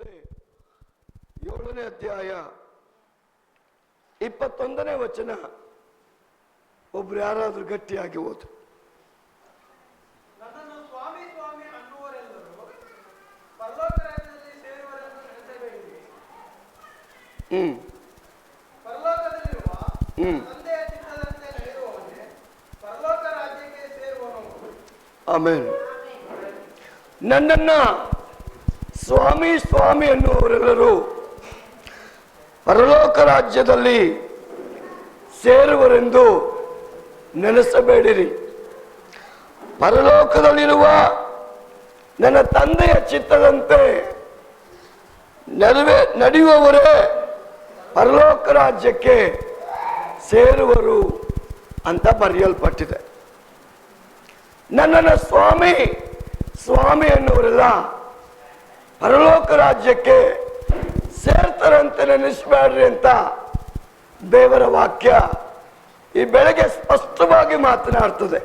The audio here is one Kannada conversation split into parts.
ಸುವಾರ್ತೆ 7ನೇ ಅಧ್ಯಾಯ 21ನೇ ವಚನ. ಒಬ್ರು ಯಾರಾದ್ರೂ ಗಟ್ಟಿಯಾಗಿ ಓದು. ನನ್ನನ್ನು ಸ್ವಾಮಿ ಸ್ವಾಮಿ ಅನ್ನುವರೆಲ್ಲರೂ ಪರಲೋಕ ರಾಜ್ಯದಲ್ಲಿ ಸೇರುವರೆಂದು ನೆನೆಸಬೇಡಿರಿ. ಪರಲೋಕದಲ್ಲಿರುವ ತಂದೆಯ ಚಿತ್ತದಂತೆ ನಡೆಯುವವನೇ ಪರಲೋಕ ರಾಜ್ಯಕ್ಕೆ ಸೇರುವವನು. ಆಮೆನ್. ನನ್ನನ್ನ ಸ್ವಾಮಿ ಸ್ವಾಮಿ ಅನ್ನುವರೆಲ್ಲರೂ ಪರಲೋಕ ರಾಜ್ಯದಲ್ಲಿ ಸೇರುವರೆಂದು ನೆನೆಸಬೇಡಿರಿ. ಪರಲೋಕದಲ್ಲಿರುವ ನನ್ನ ತಂದೆಯ ಚಿತ್ತದಂತೆ ನಡೆಯುವವರೇ ಪರಲೋಕ ರಾಜ್ಯಕ್ಕೆ ಸೇರುವರು ಅಂತ ಬರೆಯಲ್ಪಟ್ಟಿದೆ. ನನ್ನನ್ನು ಸ್ವಾಮಿ ಸ್ವಾಮಿ ಅನ್ನುವರೆಲ್ಲ ಪರಲೋಕ ರಾಜ್ಯಕ್ಕೆ ಸೇರ್ತಾರಂತೆ ನೆನೆಸಬೇಡ್ರಿ ಅಂತ ದೇವರ ವಾಕ್ಯ ಈ ಬೆಳಗ್ಗೆ ಸ್ಪಷ್ಟವಾಗಿ ಮಾತನಾಡ್ತದೆ.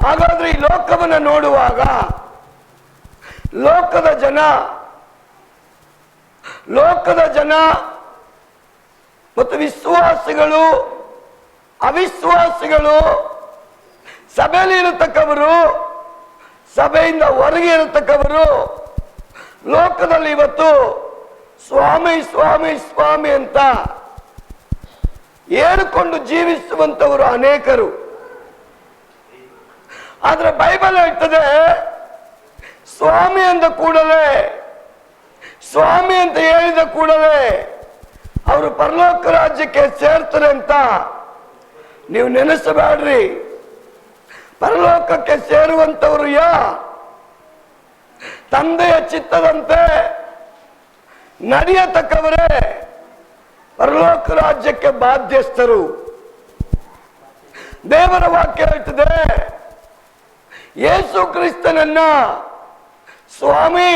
ಹಾಗಾದ್ರೆ ಈ ಲೋಕವನ್ನು ನೋಡುವಾಗ ಲೋಕದ ಜನ ಮತ್ತು ವಿಶ್ವಾಸಿಗಳು ಅವಿಶ್ವಾಸಿಗಳು, ಸಭೆಯಲ್ಲಿ ಇರತಕ್ಕವರು, ಸಭೆಯಿಂದ ಹೊರಗೆ ಇರತಕ್ಕವರು, ಲೋಕದಲ್ಲಿ ಇವತ್ತು ಸ್ವಾಮಿ ಸ್ವಾಮಿ ಸ್ವಾಮಿ ಅಂತ ಹೇಳಿಕೊಂಡು ಜೀವಿಸುವಂತವರು ಅನೇಕರು. ಆದ್ರೆ ಬೈಬಲ್ ಹೇಳ್ತದೆ, ಸ್ವಾಮಿ ಅಂದ ಕೂಡಲೇ, ಸ್ವಾಮಿ ಅಂತ ಹೇಳಿದ ಕೂಡಲೇ ಅವರು ಪರಲೋಕ ರಾಜ್ಯಕ್ಕೆ ಸೇರ್ತಾರೆ ಅಂತ ನೀವು ನೆನೆಸಬೇಡ್ರಿ. ಪರಲೋಕಕ್ಕೆ ಸೇರುವಂತವರು ತಂದೆಯ ಚಿತ್ತದಂತೆ ನಡೆಯತಕ್ಕವರೇ ಪರಲೋಕ ರಾಜ್ಯಕ್ಕೆ ಬಾಧ್ಯಸ್ಥರು. ದೇವರ ವಾಕ್ಯ ಹೇಳ್ತದೆ, ಯೇಸು ಕ್ರಿಸ್ತನನ್ನ ಸ್ವಾಮಿ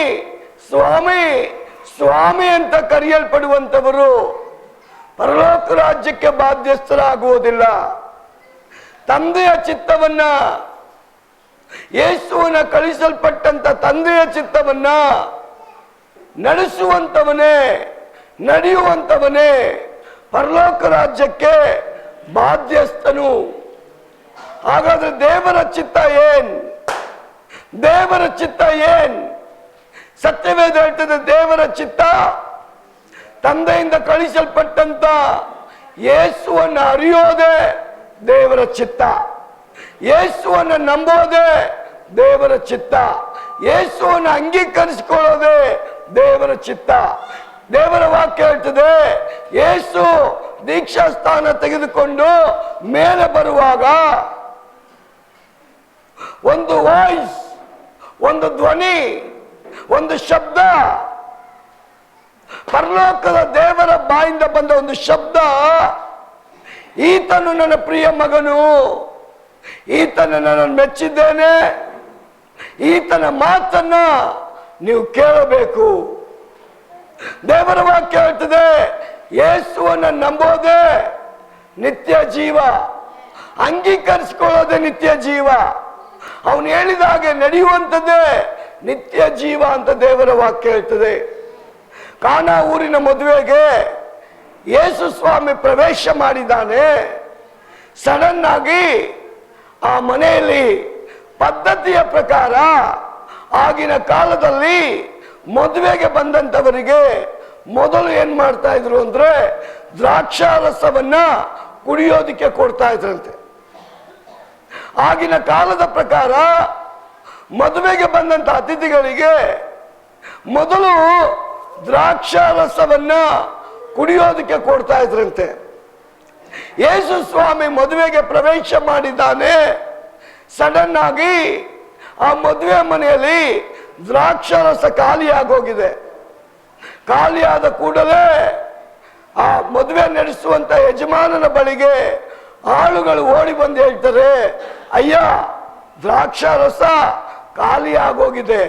ಸ್ವಾಮಿ ಸ್ವಾಮಿ ಅಂತ ಕರೆಯಲ್ಪಡುವಂತವರು ಪರಲೋಕ ರಾಜ್ಯಕ್ಕೆ ಬಾಧ್ಯಸ್ಥರಾಗುವುದಿಲ್ಲ. ತಂದೆಯ ಚಿತ್ತವನ್ನ, ಯೇಸುವಿನ ಕಳಿಸಲ್ಪಟ್ಟಂತ ತಂದೆಯ ಚಿತ್ತವನ್ನ ನಡೆಸುವಂತವನೇ, ನಡೆಯುವಂತವನೇ ಪರಲೋಕ ರಾಜ್ಯಕ್ಕೆ ಬಾಧ್ಯಸ್ಥನು. ಹಾಗಾದ್ರೆ ದೇವರ ಚಿತ್ತ ಏನ್? ದೇವರ ಚಿತ್ತ ಏನ್? ಸತ್ಯವೇದ ಹೇಳ್ತದೆ, ದೇವರ ಚಿತ್ತ ತಂದೆಯಿಂದ ಕಳಿಸಲ್ಪಟ್ಟಂತ ಯೇಸುವನ್ನು ಅರಿಯೋದೇ ದೇವರ ಚಿತ್ತ. ಯೇಸುವನ್ನು ನಂಬೋದೇ ದೇವರ ಚಿತ್ತ. ಯೇಸುವನ್ನು ಅಂಗೀಕರಿಸಿಕೊಳ್ಳೋದೇ ದೇವರ ಚಿತ್ತ. ದೇವರ ವಾಕ್ಯ ಹೇಳ್ತದೆ, ಯೇಸು ದೀಕ್ಷಾ ಸ್ಥಾನ ತೆಗೆದುಕೊಂಡು ಮೇಲೆ ಬರುವಾಗ ಒಂದು ವಾಯ್ಸ್, ಒಂದು ಧ್ವನಿ, ಒಂದು ಶಬ್ದ, ಪರಲೋಕದ ದೇವರ ಬಾಯಿಂದ ಬಂದ ಒಂದು ಶಬ್ದ, ಈತನು ನನ್ನ ಪ್ರಿಯ ಮಗನು, ಈತನ ನಾನು ಮೆಚ್ಚಿದ್ದೇನೆ, ಈತನ ಮಾತನ್ನ ನೀವು ಕೇಳಬೇಕು. ದೇವರ ವಾಕ್ಯ ಹೇಳ್ತದೆ, ಯೇಸುವನ್ನು ನಂಬೋದೇ ನಿತ್ಯ ಜೀವ, ಅಂಗೀಕರಿಸಿಕೊಳ್ಳೋದೇ ನಿತ್ಯ ಜೀವ, ಅವನು ಹೇಳಿದ ಹಾಗೆ ನಡೆಯುವಂಥದ್ದೇ ನಿತ್ಯ ಜೀವ ಅಂತ ದೇವರ ವಾಕ್ಯ ಹೇಳ್ತದೆ. ಕಾನಾ ಊರಿನ ಮದುವೆಗೆ ಯೇಸು ಸ್ವಾಮಿ ಪ್ರವೇಶ ಮಾಡಿದ್ದಾನೆ. ಸಡನ್ ಆಗಿ ಆ ಮನೆಯಲ್ಲಿ ಪದ್ಧತಿಯ ಪ್ರಕಾರ ಆಗಿನ ಕಾಲದಲ್ಲಿ ಮದುವೆಗೆ ಬಂದಂತವರಿಗೆ ಮೊದಲು ಏನ್ ಮಾಡ್ತಾ ಇದ್ರು ಅಂದ್ರೆ ದ್ರಾಕ್ಷಾರಸವನ್ನ ಕುಡಿಯೋದಿಕ್ಕೆ ಕೊಡ್ತಾ ಇದ್ರಂತೆ. ಆಗಿನ ಕಾಲದ ಪ್ರಕಾರ ಮದುವೆಗೆ ಬಂದಂತ ಅತಿಥಿಗಳಿಗೆ ಮೊದಲು ದ್ರಾಕ್ಷಾರಸವನ್ನ ಕುಡಿಯೋದಕ್ಕೆ ಕೊಡ್ತಾ ಇದ್ರಂತೆ. ಯೇಸು ಸ್ವಾಮಿ ಮದುವೆಗೆ ಪ್ರವೇಶ ಮಾಡಿದ್ದಾನೆ. ಸಡನ್ ಆಗಿ ಆ ಮದುವೆ ಮನೆಯಲ್ಲಿ ದ್ರಾಕ್ಷಾರಸ ಖಾಲಿಯಾಗೋಗಿದೆ. ಖಾಲಿಯಾದ ಕೂಡಲೇ ಆ ಮದುವೆ ನಡೆಸುವಂತ ಯಜಮಾನನ ಬಳಿಗೆ ಆಳುಗಳು ಓಡಿ ಬಂದು ಹೇಳ್ತಾರೆ, ಅಯ್ಯ, ದ್ರಾಕ್ಷಾರಸ ಖಾಲಿಯಾಗೋಗಿದೆ.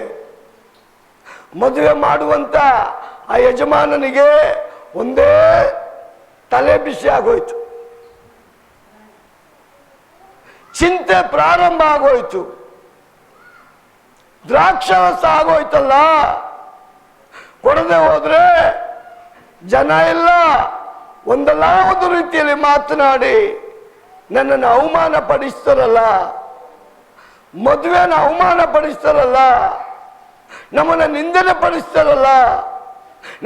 ಮದುವೆ ಮಾಡುವಂತ ಆ ಯಜಮಾನನಿಗೆ ಒಂದೇ ತಲೆ ಬಿಸಿ ಆಗೋಯ್ತು, ಚಿಂತೆ ಪ್ರಾರಂಭ ಆಗೋಯ್ತು. ದ್ರಾಕ್ಷಾರಸ ಆಗೋಯ್ತಲ್ಲ, ಕೊಡದೆ ಹೋದ್ರೆ ಜನ ಎಲ್ಲ ಒಂದಲ್ಲ ಒಂದು ರೀತಿಯಲ್ಲಿ ಮಾತನಾಡಿ ನನ್ನನ್ನು ಅವಮಾನ ಪಡಿಸ್ತಾರಲ್ಲ, ಮದುವೆನ ಅವಮಾನ ಪಡಿಸ್ತಾರಲ್ಲ, ನಮ್ಮನ್ನ ನಿಂದನೆ ಪಡಿಸ್ತಾರಲ್ಲ,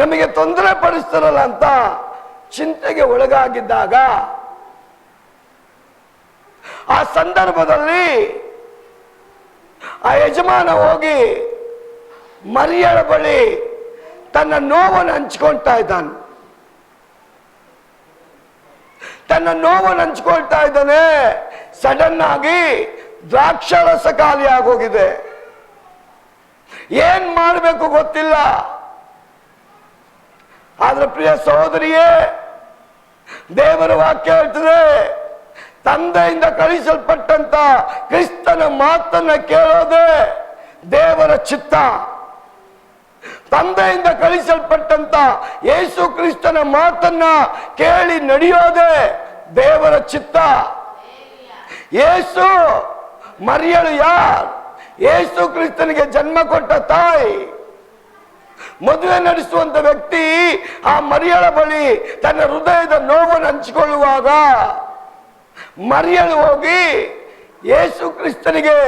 ನಮಗೆ ತೊಂದರೆ ಪಡಿಸ್ತಾರಲ್ಲ ಅಂತ ಚಿಂತೆಗೆ ಒಳಗಾಗಿದ್ದಾಗ ಆ ಸಂದರ್ಭದಲ್ಲಿ ಆ ಯಜಮಾನ ಹೋಗಿ ಮರಿಯಳ ಬಳಿ ತನ್ನ ನೋವನ್ನು ಹಂಚ್ಕೊಳ್ತಾ ಇದ್ದಾನೆ. ತನ್ನ ನೋವನ್ನು ಹಂಚ್ಕೊಳ್ತಾ ಇದ್ದಾನೆ. ಸಡನ್ ಆಗಿ ದ್ರಾಕ್ಷಾರಸ ಖಾಲಿ ಆಗೋಗಿದೆ. ಏನ್ ಮಾಡಬೇಕು ಗೊತ್ತಿಲ್ಲ. ಆದ್ರೆ ಪ್ರಿಯ ಸಹೋದರಿಯೇ, ದೇವರ ವಾಕ್ಯ ಹೇಳ್ತದೆ, ತಂದೆಯಿಂದ ಕಳಿಸಲ್ಪಟ್ಟಂತ ಕ್ರಿಸ್ತನ ಮಾತನ್ನ ಕೇಳೋದೆ ದೇವರ ಚಿತ್ತ. ತಂದೆಯಿಂದ ಕಳಿಸಲ್ಪಟ್ಟಂತ ಯೇಸು ಕ್ರಿಸ್ತನ ಮಾತನ್ನ ಕೇಳಿ ನಡೆಯೋದೆ ದೇವರ ಚಿತ್ತ. ಯೇಸು ಮರಿಯಳು ಯಾರು? ಯೇಸು ಕ್ರಿಸ್ತನಿಗೆ ಜನ್ಮ ಕೊಟ್ಟ ತಾಯಿ. ಮದುವೆ ನಡೆಸುವಂತ ವ್ಯಕ್ತಿ ಆ ಮರಿಯಳ ಬಳಿ ತನ್ನ ಹೃದಯದ ನೋವನ್ನು ಹಂಚಿಕೊಳ್ಳುವಾಗ ಮರಿಯಳು ಹೋಗಿ ಯೇಸು ಕ್ರಿಸ್ತನಿಗೆ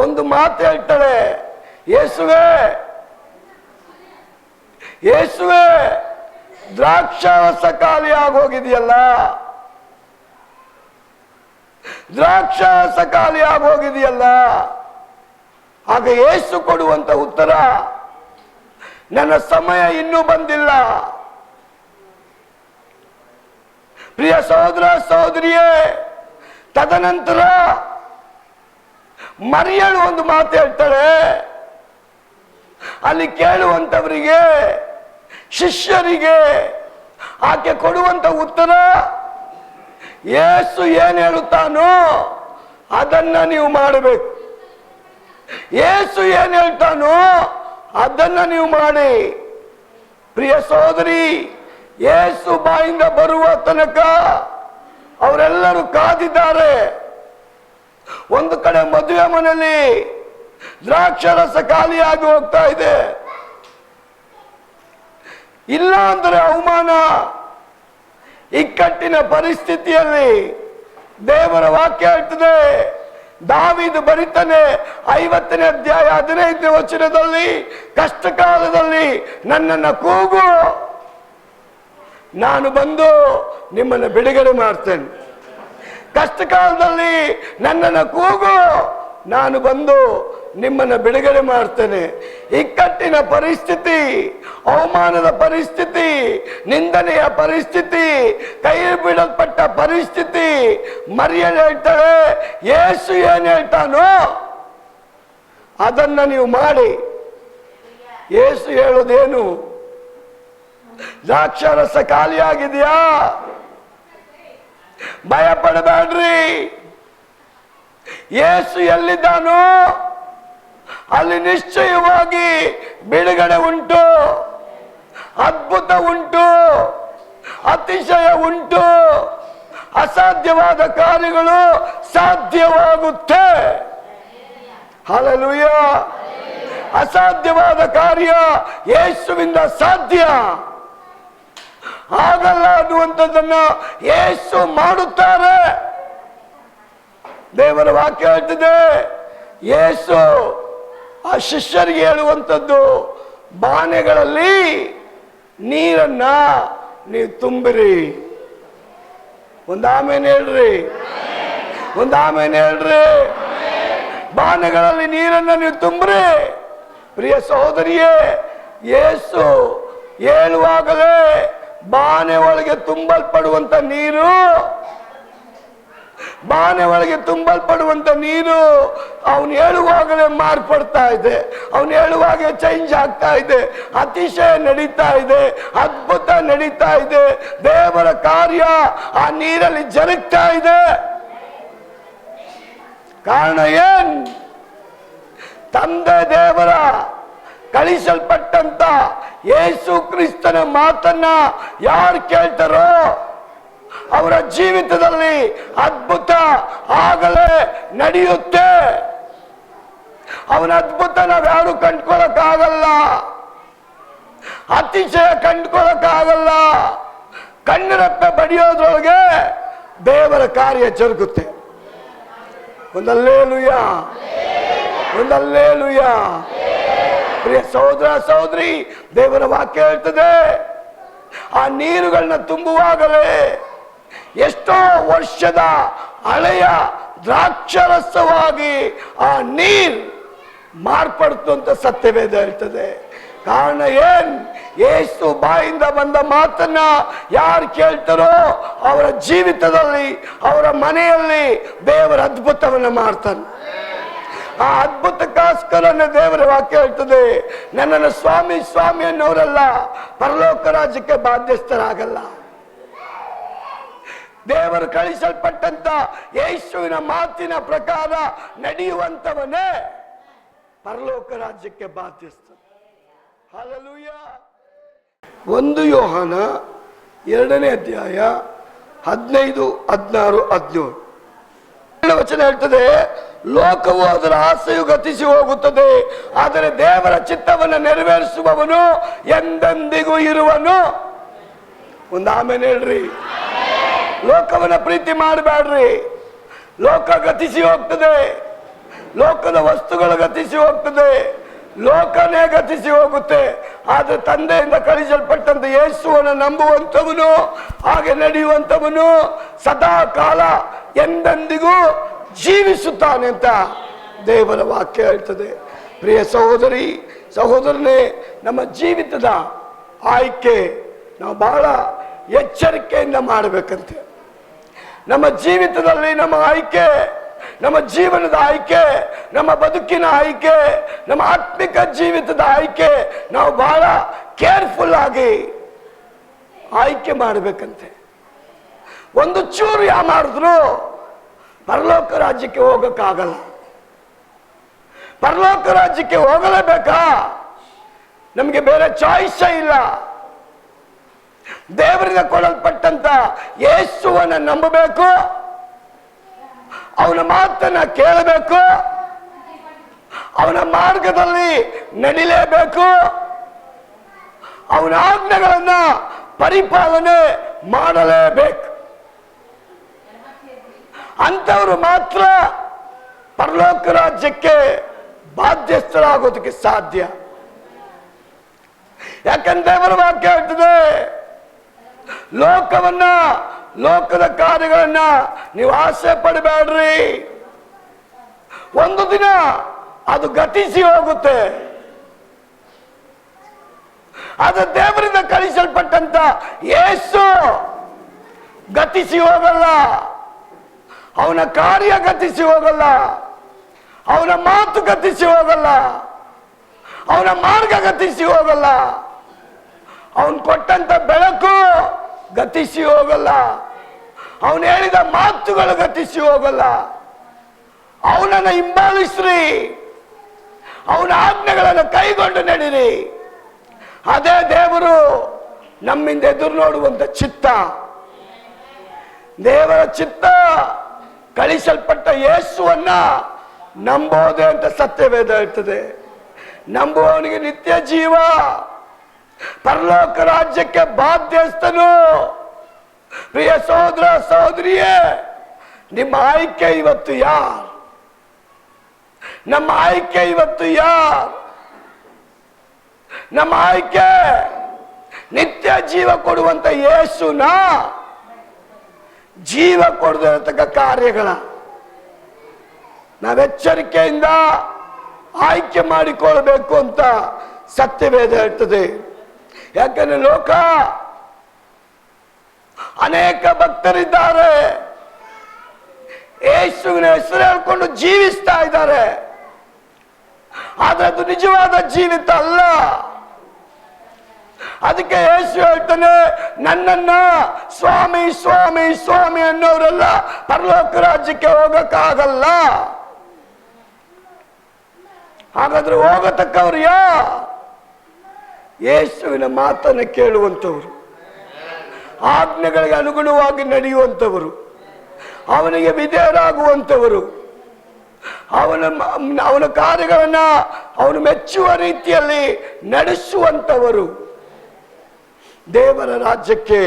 ಒಂದು ಮಾತು ಹೇಳ್ತಾಳೆ, ಯೇಸುವೆ ಯೇಸುವೆ ದ್ರಾಕ್ಷಾರಸ ಖಾಲಿ ಆಗೋಗಿದೆಯಲ್ಲ, ದ್ರಾಕ್ಷಾರಸ ಖಾಲಿ ಆಗೋಗಿದೆಯಲ್ಲ. ಆಗ ಯೇಸು ಕೊಡುವಂತ ಉತ್ತರ, ನನ್ನ ಸಮಯ ಇನ್ನೂ ಬಂದಿಲ್ಲ. ಪ್ರಿಯ ಸಹೋದರ ಸಹೋದರಿಯೇ, ತದನಂತರ ಮರಿಯಳು ಒಂದು ಮಾತು ಹೇಳ್ತಾಳೆ. ಅಲ್ಲಿ ಕೇಳುವಂತವರಿಗೆ, ಶಿಷ್ಯರಿಗೆ ಆಕೆ ಕೊಡುವಂತ ಉತ್ತರ, ಯೇಸು ಏನ್ ಹೇಳುತ್ತಾನೋ ಅದನ್ನ ನೀವು ಮಾಡಬೇಕು. ಯೇಸು ಏನ್ ಹೇಳ್ತಾನೋ ಅದನ್ನ ನೀವು ಮಾಡಿ. ಪ್ರಿಯ ಸಹೋದರಿ, ಯೇಸು ಬಾಯಿಂದ ಬರುವ ತನಕ ಅವರೆಲ್ಲರೂ ಕಾದಿದ್ದಾರೆ. ಒಂದು ಕಡೆ ಮದುವೆ ಮನೆಯಲ್ಲಿ ದ್ರಾಕ್ಷಾರಸ ಖಾಲಿಯಾಗಿ ಹೋಗ್ತಾ ಇದೆ. ಇಲ್ಲ ಅಂದ್ರೆ ಅವಮಾನ. ಇಕ್ಕಟ್ಟಿನ ಪರಿಸ್ಥಿತಿಯಲ್ಲಿ ದೇವರ ವಾಕ್ಯ ಹೇಳ್ತದೆ, ದಾವೀದ ಬರಿತಾನೆ 50ನೇ ಅಧ್ಯಾಯ 15ನೇ ವಚನದಲ್ಲಿ, ಕಷ್ಟ ಕಾಲದಲ್ಲಿ ನನ್ನನ್ನು ಕೂಗು, ನಾನು ಬಂದು ನಿಮ್ಮನ್ನು ಬಿಡುಗಡೆ ಮಾಡ್ತೇನೆ. ಕಷ್ಟ ಕಾಲದಲ್ಲಿ ನನ್ನನ್ನು ಕೂಗು, ನಾನು ಬಂದು ನಿಮ್ಮನ್ನು ಬಿಡುಗಡೆ ಮಾಡ್ತೇನೆ. ಇಕ್ಕಟ್ಟಿನ ಪರಿಸ್ಥಿತಿ, ಅವಮಾನದ ಪರಿಸ್ಥಿತಿ, ನಿಂದನೆಯ ಪರಿಸ್ಥಿತಿ, ಕೈ ಬಿಡಲ್ಪಟ್ಟ ಪರಿಸ್ಥಿತಿ, ಮರಿಯಳು ಹೇಳ್ತಾಳೆ, ಯೇಸು ಏನ್ ಹೇಳ್ತಾನೋ ಅದನ್ನ ನೀವು ಮಾಡಿ. ಯೇಸು ಹೇಳೋದೇನು? ದ್ರಾಕ್ಷಾರಸ ಖಾಲಿಯಾಗಿದೆಯಾ? ಭಯ ಪಡಬೇಡ್ರಿ. ಯೇಸು ಎಲ್ಲಿದ್ದಾನೋ ಅಲ್ಲಿ ನಿಶ್ಚಯವಾಗಿ ಬಿಡುಗಡೆ ಉಂಟು, ಅದ್ಭುತ ಉಂಟು, ಅತಿಶಯ ಉಂಟು. ಅಸಾಧ್ಯವಾದ ಕಾರ್ಯಗಳು ಸಾಧ್ಯವಾಗುತ್ತೆ. ಹಲ್ಲೆಲೂಯ. ಅಸಾಧ್ಯವಾದ ಕಾರ್ಯ ಯೇಸುವಿಂದ ಸಾಧ್ಯ. ಆಗಲ್ಲ ಅನ್ನುವಂಥದ್ದನ್ನ ಯೇಸು ಮಾಡುತ್ತಾರೆ. ದೇವರ ವಾಕ್ಯ ಹೇಳ್ತಿದೆ, ಯೇಸು ಆ ಶಿಷ್ಯರಿಗೆ ಹೇಳುವಂಥದ್ದು, ಬಾನೆಗಳಲ್ಲಿ ನೀರನ್ನ ನೀವು ತುಂಬಿರಿ. ಒಂದಾಮೇನ್ ಹೇಳ್ರಿ, ಒಂದಾಮೇನ್ ಹೇಳ್ರಿ. ಬಾನೆಗಳಲ್ಲಿ ನೀರನ್ನ ನೀವು ತುಂಬ್ರಿ. ಪ್ರಿಯ ಸಹೋದರಿಯೇ, ಯೇಸು ಹೇಳುವಾಗಲೇ ಬಾನೆ ಒಳಗೆ ತುಂಬಲ್ಪಡುವಂತ ನೀರು, ಬಾನೆ ಒಳಗೆ ತುಂಬಲ್ಪಡುವಂತ ನೀರು ಅವನು ಹೇಳುವಾಗಲೇ ಮಾರ್ಪಡ್ತಾ ಇದೆ. ಅವನು ಹೇಳುವಾಗ ಚೇಂಜ್ ಆಗ್ತಾ ಇದೆ. ಅತಿಶಯ ನಡೀತಾ ಇದೆ, ಅದ್ಭುತ ನಡೀತಾ ಇದೆ. ದೇವರ ಕಾರ್ಯ ಆ ನೀರಲ್ಲಿ ಜರುಗ್ತಾ ಇದೆ. ಕಾರಣ ಏನ್? ತಂದೆ ದೇವರ ಕಳಿಸಲ್ಪಟ್ಟಂತ ಯೇಸು ಕ್ರಿಸ್ತನ ಮಾತನ್ನ ಯಾರು ಕೇಳ್ತಾರೋ ಅವರ ಜೀವಿತದಲ್ಲಿ ಅದ್ಭುತ ಆಗಲೇ ನಡೆಯುತ್ತೆ. ಅವನ ಅದ್ಭುತ ನಾವ್ಯಾರು ಕಂಡ್ಕೊಳಕ್ಕಾಗಲ್ಲ. ಅತಿಶಯ ಕಂಡುಕೊಳ್ಳಕ್ಕಾಗಲ್ಲ. ಕಣ್ಣರಪ್ಪೆ ಬಡಿಯೋದ್ರೊಳಗೆ ದೇವರ ಕಾರ್ಯ ಜರುಗುತ್ತೆ. ಒಂದಲ್ಲೇಲುಯ, ಒಂದಲ್ಲೇಲುಯ. ಪ್ರಿಯ ಸಹೋದರ ಸಹೋದರಿ, ದೇವರ ವಾಕ್ಯ ಹೇಳ್ತದೆ, ಆ ನೀರುಗಳನ್ನ ತುಂಬುವಾಗಲೇ ಎಷ್ಟೋ ವರ್ಷದ ಹಳೆಯ ದ್ರಾಕ್ಷರಸವಾಗಿ ಆ ನೀರು ಮಾರ್ಪಡ್ತು ಅಂತ ಸತ್ಯವೇದ ಹೇಳ್ತದೆ. ಕಾರಣ ಏನ್? ಯೇಸು ಬಾಯಿಂದ ಬಂದ ಮಾತನ್ನ ಯಾರು ಕೇಳ್ತಾರೋ ಅವರ ಜೀವಿತದಲ್ಲಿ, ಅವರ ಮನೆಯಲ್ಲಿ ದೇವರ ಅದ್ಭುತವನ್ನ ಮಾಡ್ತಾನೆ. ಆ ಅದ್ಭುತಕ್ಕೋಸ್ಕರನೇ ದೇವರ ವಾಕ್ಯ ಹೇಳ್ತದೆ, ನನ್ನನ್ನು ಸ್ವಾಮಿ ಸ್ವಾಮಿ ಅನ್ನೋರೆಲ್ಲ ಪರಲೋಕ ರಾಜ್ಯಕ್ಕೆ ಬಾಧ್ಯಸ್ಥರಾಗಲ್ಲ. ದೇವರು ಕಳಿಸಲ್ಪಟ್ಟಂತ ಯೇಸುವಿನ ಮಾತಿನ ಪ್ರಕಾರ ನಡೆಯುವಂತವನೇ ಪರಲೋಕ ರಾಜ್ಯಕ್ಕೆ ಬಾಧ್ಯಸ್ಥ. ಹಲ್ಲೆಲೂಯ. 1 ಯೋಹಾನ 2ನೇ ಅಧ್ಯಾಯ 15, 16, 17 ವಚನ ಹೇಳ್ತದೆ, ಲೋಕವು ಅದರ ಆಸೆಯು ಗತಿಸಿ ಹೋಗುತ್ತದೆ, ಆದರೆ ದೇವರ ಚಿತ್ತವನ್ನು ನೆರವೇರಿಸುವವನು ಎಂದೆಂದಿಗೂ ಇರುವನು. ಒಂದು ಆಮೇಲೆ ಹೇಳ್ರಿ. ಲೋಕವನ್ನ ಪ್ರೀತಿ ಮಾಡಬೇಡ್ರಿ. ಲೋಕ ಗತಿಸಿ ಹೋಗ್ತದೆ, ಲೋಕದ ವಸ್ತುಗಳು ಗತಿಸಿ ಹೋಗ್ತದೆ, ಲೋಕನೇ ಗತಿಸಿ ಹೋಗುತ್ತೆ. ಆದ್ರೆ ತಂದೆಯಿಂದ ಕಳಿಸಲ್ಪಟ್ಟಂತ ಯೇಸುವನ್ನು ನಂಬುವಂತವನು, ಹಾಗೆ ನಡೆಯುವಂತವನು ಸದಾ ಕಾಲ ಎಂದೆಂದಿಗೂ ಜೀವಿಸುತ್ತಾನೆ ಅಂತ ದೇವರ ವಾಕ್ಯ ಹೇಳ್ತದೆ. ಪ್ರಿಯ ಸಹೋದರಿ ಸಹೋದರನೇ, ನಮ್ಮ ಜೀವಿತದ ಆಯ್ಕೆ ನಾವು ಬಹಳ ಎಚ್ಚರಿಕೆಯಿಂದ ಮಾಡಬೇಕಂತೆ. ನಮ್ಮ ಜೀವಿತದಲ್ಲಿ ನಮ್ಮ ಆಯ್ಕೆ, ನಮ್ಮ ಜೀವನದ ಆಯ್ಕೆ, ನಮ್ಮ ಬದುಕಿನ ಆಯ್ಕೆ, ನಮ್ಮ ಆತ್ಮಿಕ ಜೀವಿತದ ಆಯ್ಕೆ ನಾವು ಬಹಳ ಕೇರ್ಫುಲ್ ಆಗಿ ಆಯ್ಕೆ ಮಾಡಬೇಕಂತೆ. ಒಂದು ಚೂರು ಯಾ ಮಾಡಿದ್ರು ಪರಲೋಕ ರಾಜ್ಯಕ್ಕೆ ಹೋಗಕ್ಕಾಗಲ್ಲ. ಪರಲೋಕ ರಾಜ್ಯಕ್ಕೆ ಹೋಗಲೇಬೇಕಾ? ನಮಗೆ ಬೇರೆ ಚಾಯ್ಸೇ ಇಲ್ಲ. ದೇವರಿಂದ ಕೊಡಲ್ಪಟ್ಟಂತ ಯೇಸುವನ್ನ ನಂಬಬೇಕು, ಅವನ ಮಾತನ್ನ ಕೇಳಬೇಕು, ಅವನ ಮಾರ್ಗದಲ್ಲಿ ನಡಿಲೇಬೇಕು, ಅವನ ಆಜ್ಞೆಗಳನ್ನ ಪರಿಪಾಲನೆ ಮಾಡಲೇಬೇಕು. ಅಂತವರು ಮಾತ್ರ ಪರಲೋಕ ರಾಜ್ಯಕ್ಕೆ ಬಾಧ್ಯಸ್ಥರಾಗೋದಕ್ಕೆ ಸಾಧ್ಯ. ಯಾಕಂದ್ರೆ ದೇವರ ವಾಕ್ಯ ಹೇಳ್ತದೆ, ಲೋಕವನ್ನ, ಲೋಕದ ಕಾರ್ಯಗಳನ್ನ ನೀವು ಆಸೆ ಪಡಬೇಡ್ರಿ. ಒಂದು ದಿನ ಅದು ಗತಿಸಿ ಹೋಗುತ್ತೆ. ಅದು ದೇವರಿಂದ ಕಳಿಸಲ್ಪಟ್ಟಂತ ಯೇಸು ಗತಿಸಿ ಹೋಗಲ್ಲ, ಅವನ ಕಾರ್ಯ ಗತಿಸಿ ಹೋಗಲ್ಲ, ಅವನ ಮಾತು ಗತಿಸಿ ಹೋಗಲ್ಲ, ಅವನ ಮಾರ್ಗ ಗತಿಸಿ ಹೋಗಲ್ಲ, ಅವನು ಕೊಟ್ಟಂತ ಬೆಳಕು ಗತಿಸಿ ಹೋಗಲ್ಲ, ಅವನು ಹೇಳಿದ ಮಾತುಗಳು ಗತಿಸಿ ಹೋಗಲ್ಲ. ಅವನನ್ನು ಹಿಂಬಾಲಿಸ್ರಿ, ಅವನ ಆಜ್ಞೆಗಳನ್ನು ಕೈಗೊಂಡು ನಡೀರಿ. ಅದೇ ದೇವರು ನಮ್ಮಿಂದ ಎದುರು ನೋಡುವಂತ ಚಿತ್ತ. ದೇವರ ಚಿತ್ತ ಕಳಿಸಲ್ಪಟ್ಟ ಯೇಸುವನ್ನ ನಂಬೋದೆ ಅಂತ ಸತ್ಯವೇದ ಹೇಳ್ತದೆ. ನಂಬುವವನಿಗೆ ನಿತ್ಯ ಜೀವ, ಪರಲೋಕ ರಾಜ್ಯಕ್ಕೆ ಬಾಧ್ಯಸ್ಥನು. ಪ್ರಿಯ ಸಹೋದರ ಸಹೋದರಿಯೇ, ನಿಮ್ಮ ಆಯ್ಕೆ ಇವತ್ತು ಯಾರು? ನಮ್ಮ ಆಯ್ಕೆ ಇವತ್ತು ಯಾರು? ನಮ್ಮ ಆಯ್ಕೆ ನಿತ್ಯ ಜೀವ ಕೊಡುವಂತ ಯೇಸುನ, ಜೀವ ಕೊಡದಿರತಕ್ಕ ಕಾರ್ಯಗಳ ನಾವೆಚ್ಚರಿಕೆಯಿಂದ ಆಯ್ಕೆ ಮಾಡಿಕೊಳ್ಳಬೇಕು ಅಂತ ಸತ್ಯವೇದ ಹೇಳ್ತದೆ. ಯಾಕಂದ್ರೆ ಲೋಕ ಅನೇಕ ಭಕ್ತರಿದ್ದಾರೆ, ಯೇಸುವಿನ ಹೆಸರು ಹೇಳ್ಕೊಂಡು ಜೀವಿಸ್ತಾ ಇದ್ದಾರೆ, ಆದ್ರೆ ಅದು ನಿಜವಾದ ಜೀವಿತ ಅಲ್ಲ. ಅದಕ್ಕೆ ಯೇಸು ಹೇಳ್ತಾನೆ, ನನ್ನನ್ನ ಸ್ವಾಮಿ ಸ್ವಾಮಿ ಸ್ವಾಮಿ ಅನ್ನೋರೆಲ್ಲ ಪರಲೋಕ ರಾಜ್ಯಕ್ಕೆ ಹೋಗಕ್ಕಾಗಲ್ಲ. ಹಾಗಾದ್ರೆ ಹೋಗತಕ್ಕವ್ರು ಯೇಸುವಿನ ಮಾತನ್ನು ಕೇಳುವಂಥವ್ರು, ಆಜ್ಞೆಗಳಿಗೆ ಅನುಗುಣವಾಗಿ ನಡೆಯುವಂಥವರು, ಅವನಿಗೆ ವಿಧೇಯರಾಗುವಂಥವರು, ಅವನ ಕಾರ್ಯಗಳನ್ನ ಅವನು ಮೆಚ್ಚುವ ರೀತಿಯಲ್ಲಿ ನಡೆಸುವಂಥವರು. ದೇವರ ರಾಜ್ಯಕ್ಕೆ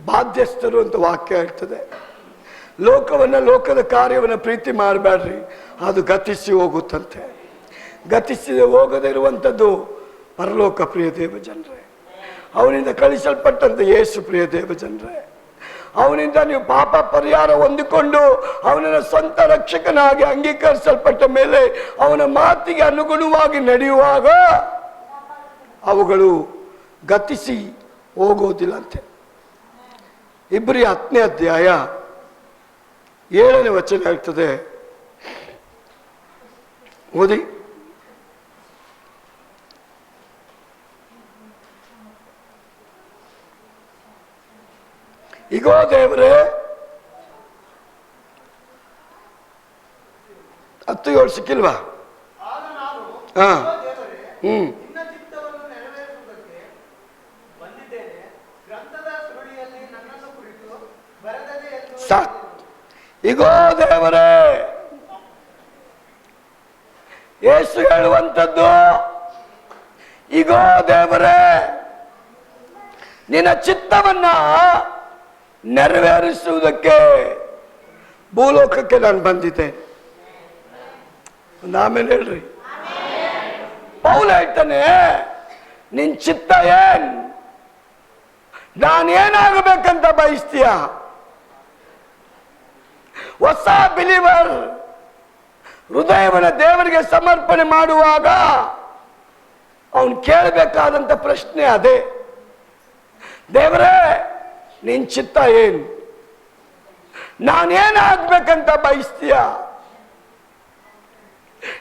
ಬಾಧ್ಯಸ್ಥರು ಅಂತ ವಾಕ್ಯ ಹೇಳ್ತದೆ. ಲೋಕವನ್ನ, ಲೋಕದ ಕಾರ್ಯವನ್ನು ಪ್ರೀತಿ ಮಾಡಬೇಡ್ರಿ, ಅದು ಗತಿಸಿ ಹೋಗುತ್ತಂತೆ. ಗತಿಸಿ ಹೋಗದೇ ಇರುವಂಥದ್ದು ಪರಲೋಕ. ಪ್ರಿಯ ದೇವ ಜನರೇ, ಅವನಿಂದ ಕಳಿಸಲ್ಪಟ್ಟಂತ ಯೇಸು. ಪ್ರಿಯ ದೇವ ಜನರೇ, ಅವನಿಂದ ನೀವು ಪಾಪ ಪರಿಹಾರ ಹೊಂದಿಕೊಂಡು ಅವನನ್ನು ಸ್ವಂತ ರಕ್ಷಕನಾಗಿ ಅಂಗೀಕರಿಸಲ್ಪಟ್ಟ ಮೇಲೆ ಅವನ ಮಾತಿಗೆ ಅನುಗುಣವಾಗಿ ನಡೆಯುವಾಗ ಅವುಗಳು ಗತಿಸಿ ಹೋಗೋದಿಲ್ಲಂತೆ. ಇಬ್ರಿಯ 10ನೇ ಅಧ್ಯಾಯ 7ನೇ ವಚನ ಹೇಳ್ತದೆ, ಓದಿ. ಇಗೋ ದೇವರೇ, 10:7 ಸಿಕ್ಕಿಲ್ವಾ? ಆಗ ನಾನು, ಹಾ. ಇಗೋ ದೇವರೇ, ನಿನ್ನ ಚಿತ್ತವನ್ನು ನೆರವೇರಿಸುವುದಕ್ಕೆ ಬಂದಿದ್ದೇನೆ. ಗ್ರಂಥದ ಸುರುಳಿಯಲ್ಲಿ ನನ್ನನ್ನು ಕುರಿತು ಬರೆದದೆ ಎಂದು ಸಾಕು. ಇಗೋ ದೇವರೇ, ಯೇಸು ಹೇಳುವಂಥದ್ದು, ಇಗೋ ದೇವರೇ, ನಿನ್ನ ಚಿತ್ತವನ್ನ ನೆರವೇರಿಸುವುದಕ್ಕೆ ಭೂಲೋಕಕ್ಕೆ ನಾನು ಬಂದಿದ್ದೆ. ಆಮೇಲೆ ಹೇಳ್ರಿ. ಪೌಲ ಹೇಳ್ತಾನೆ, ನಿನ್ ಚಿತ್ತ ಏನ್? ನಾನೇನಾಗಬೇಕಂತ ಬಯಸ್ತೀಯ? ಹೊಸ ಬಿಲೀವರ್ ಹೃದಯವನ್ನು ದೇವರಿಗೆ ಸಮರ್ಪಣೆ ಮಾಡುವಾಗ ಅವನು ಕೇಳಬೇಕಾದಂತ ಪ್ರಶ್ನೆ ಅದೇ. ದೇವರೇ, ನಿನ್ ಚಿತ್ತ ಏನು? ನಾನೇನಾಗ್ಬೇಕಂತ ಬಯಸ್ತೀಯ?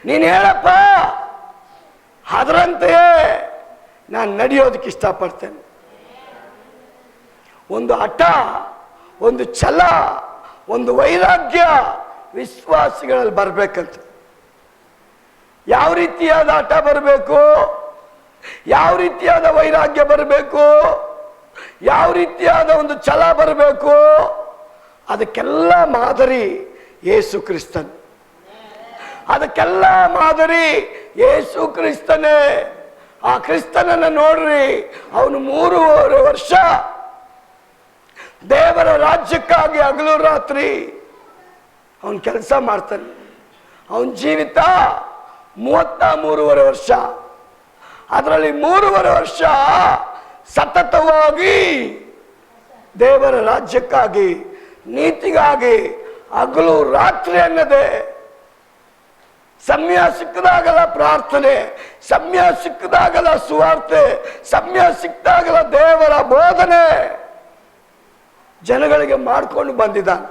ನೀನು ಹೇಳಪ್ಪ, ಅದರಂತೆಯೇ ನಾನು ನಡೆಯೋದಕ್ಕೆ ಇಷ್ಟಪಡ್ತೇನೆ. ಒಂದು ಹಠ, ಒಂದು ಛಲ, ಒಂದು ವೈರಾಗ್ಯ ವಿಶ್ವಾಸಿಗಳಲ್ಲಿ ಬರಬೇಕಂತ. ಯಾವ ರೀತಿಯಾದ ಹಠ ಬರಬೇಕು, ಯಾವ ರೀತಿಯಾದ ವೈರಾಗ್ಯ ಬರಬೇಕು, ಯಾವ ರೀತಿಯಾದ ಒಂದು ಛಲ ಬರಬೇಕು, ಅದಕ್ಕೆಲ್ಲ ಮಾದರಿ ಯೇಸು ಕ್ರಿಸ್ತನ್. ಅದಕ್ಕೆಲ್ಲ ಮಾದರಿ ಯೇಸು ಕ್ರಿಸ್ತನೇ. ಆ ಕ್ರಿಸ್ತನನ್ನು ನೋಡ್ರಿ, ಅವನು 3.5 ವರ್ಷ ದೇವರ ರಾಜ್ಯಕ್ಕಾಗಿ ಹಗಲು ರಾತ್ರಿ ಅವನು ಕೆಲಸ ಮಾಡ್ತಾನೆ. ಅವನ ಜೀವಿತ 33.5 ವರ್ಷ. ಅದರಲ್ಲಿ 3.5 ವರ್ಷ ಸತತವಾಗಿ ದೇವರ ರಾಜ್ಯಕ್ಕಾಗಿ, ನೀತಿಗಾಗಿ ಹಗಲು ರಾತ್ರಿ ಅನ್ನದೆ ಸಮಯ ಸಿಕ್ಕದಾಗಲ್ಲ ಪ್ರಾರ್ಥನೆ, ಸಮಯ ಸಿಕ್ಕದಾಗಲ್ಲ ಸುವಾರ್ತೆ, ಸಮಯ ಸಿಕ್ಕದಾಗಲ್ಲ ದೇವರ ಬೋಧನೆ ಜನಗಳಿಗೆ ಮಾಡ್ಕೊಂಡು ಬಂದಿದ್ದಾನೆ.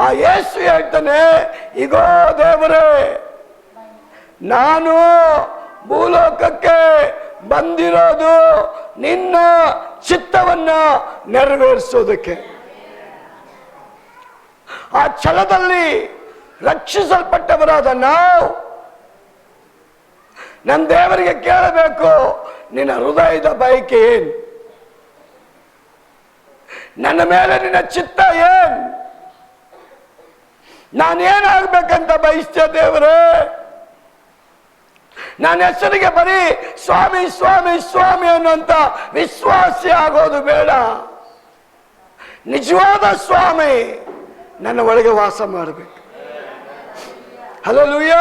ಆ ಯೇಸು ಹೇಳ್ತಾನೆ, ಇಗೋ ದೇವರೇ, ನಾನು ಭೂಲೋಕಕ್ಕೆ ಬಂದಿರೋದು ನಿನ್ನ ಚಿತ್ತವನ್ನ ನೆರವೇರಿಸೋದಕ್ಕೆ. ಆ ಛಲದಲ್ಲಿ ರಕ್ಷಿಸಲ್ಪಟ್ಟವರಾದ ನಾವು ನನ್ನ ದೇವರಿಗೆ ಕೇಳಬೇಕು, ನಿನ್ನ ಹೃದಯದ ಬಯಕೆ ಏನು? ನನ್ನ ಮೇಲೆ ನಿನ್ನ ಚಿತ್ತ ಏನ್? ನಾನೇನಾಗ್ಬೇಕಂತ ಬಯಸ್ತೇ ದೇವರೇ? ನನ್ನ ಹೆಸರಿಗೆ ಬರೀ ಸ್ವಾಮಿ ಸ್ವಾಮಿ ಸ್ವಾಮಿ ಅನ್ನುವಂತ ವಿಶ್ವಾಸಿ ಆಗೋದು ಬೇಡ. ನಿಜವಾದ ಸ್ವಾಮಿ ನನ್ನ ಒಳಗೆ ವಾಸ ಮಾಡಬೇಕು. ಹಲ್ಲೆಲೂಯ.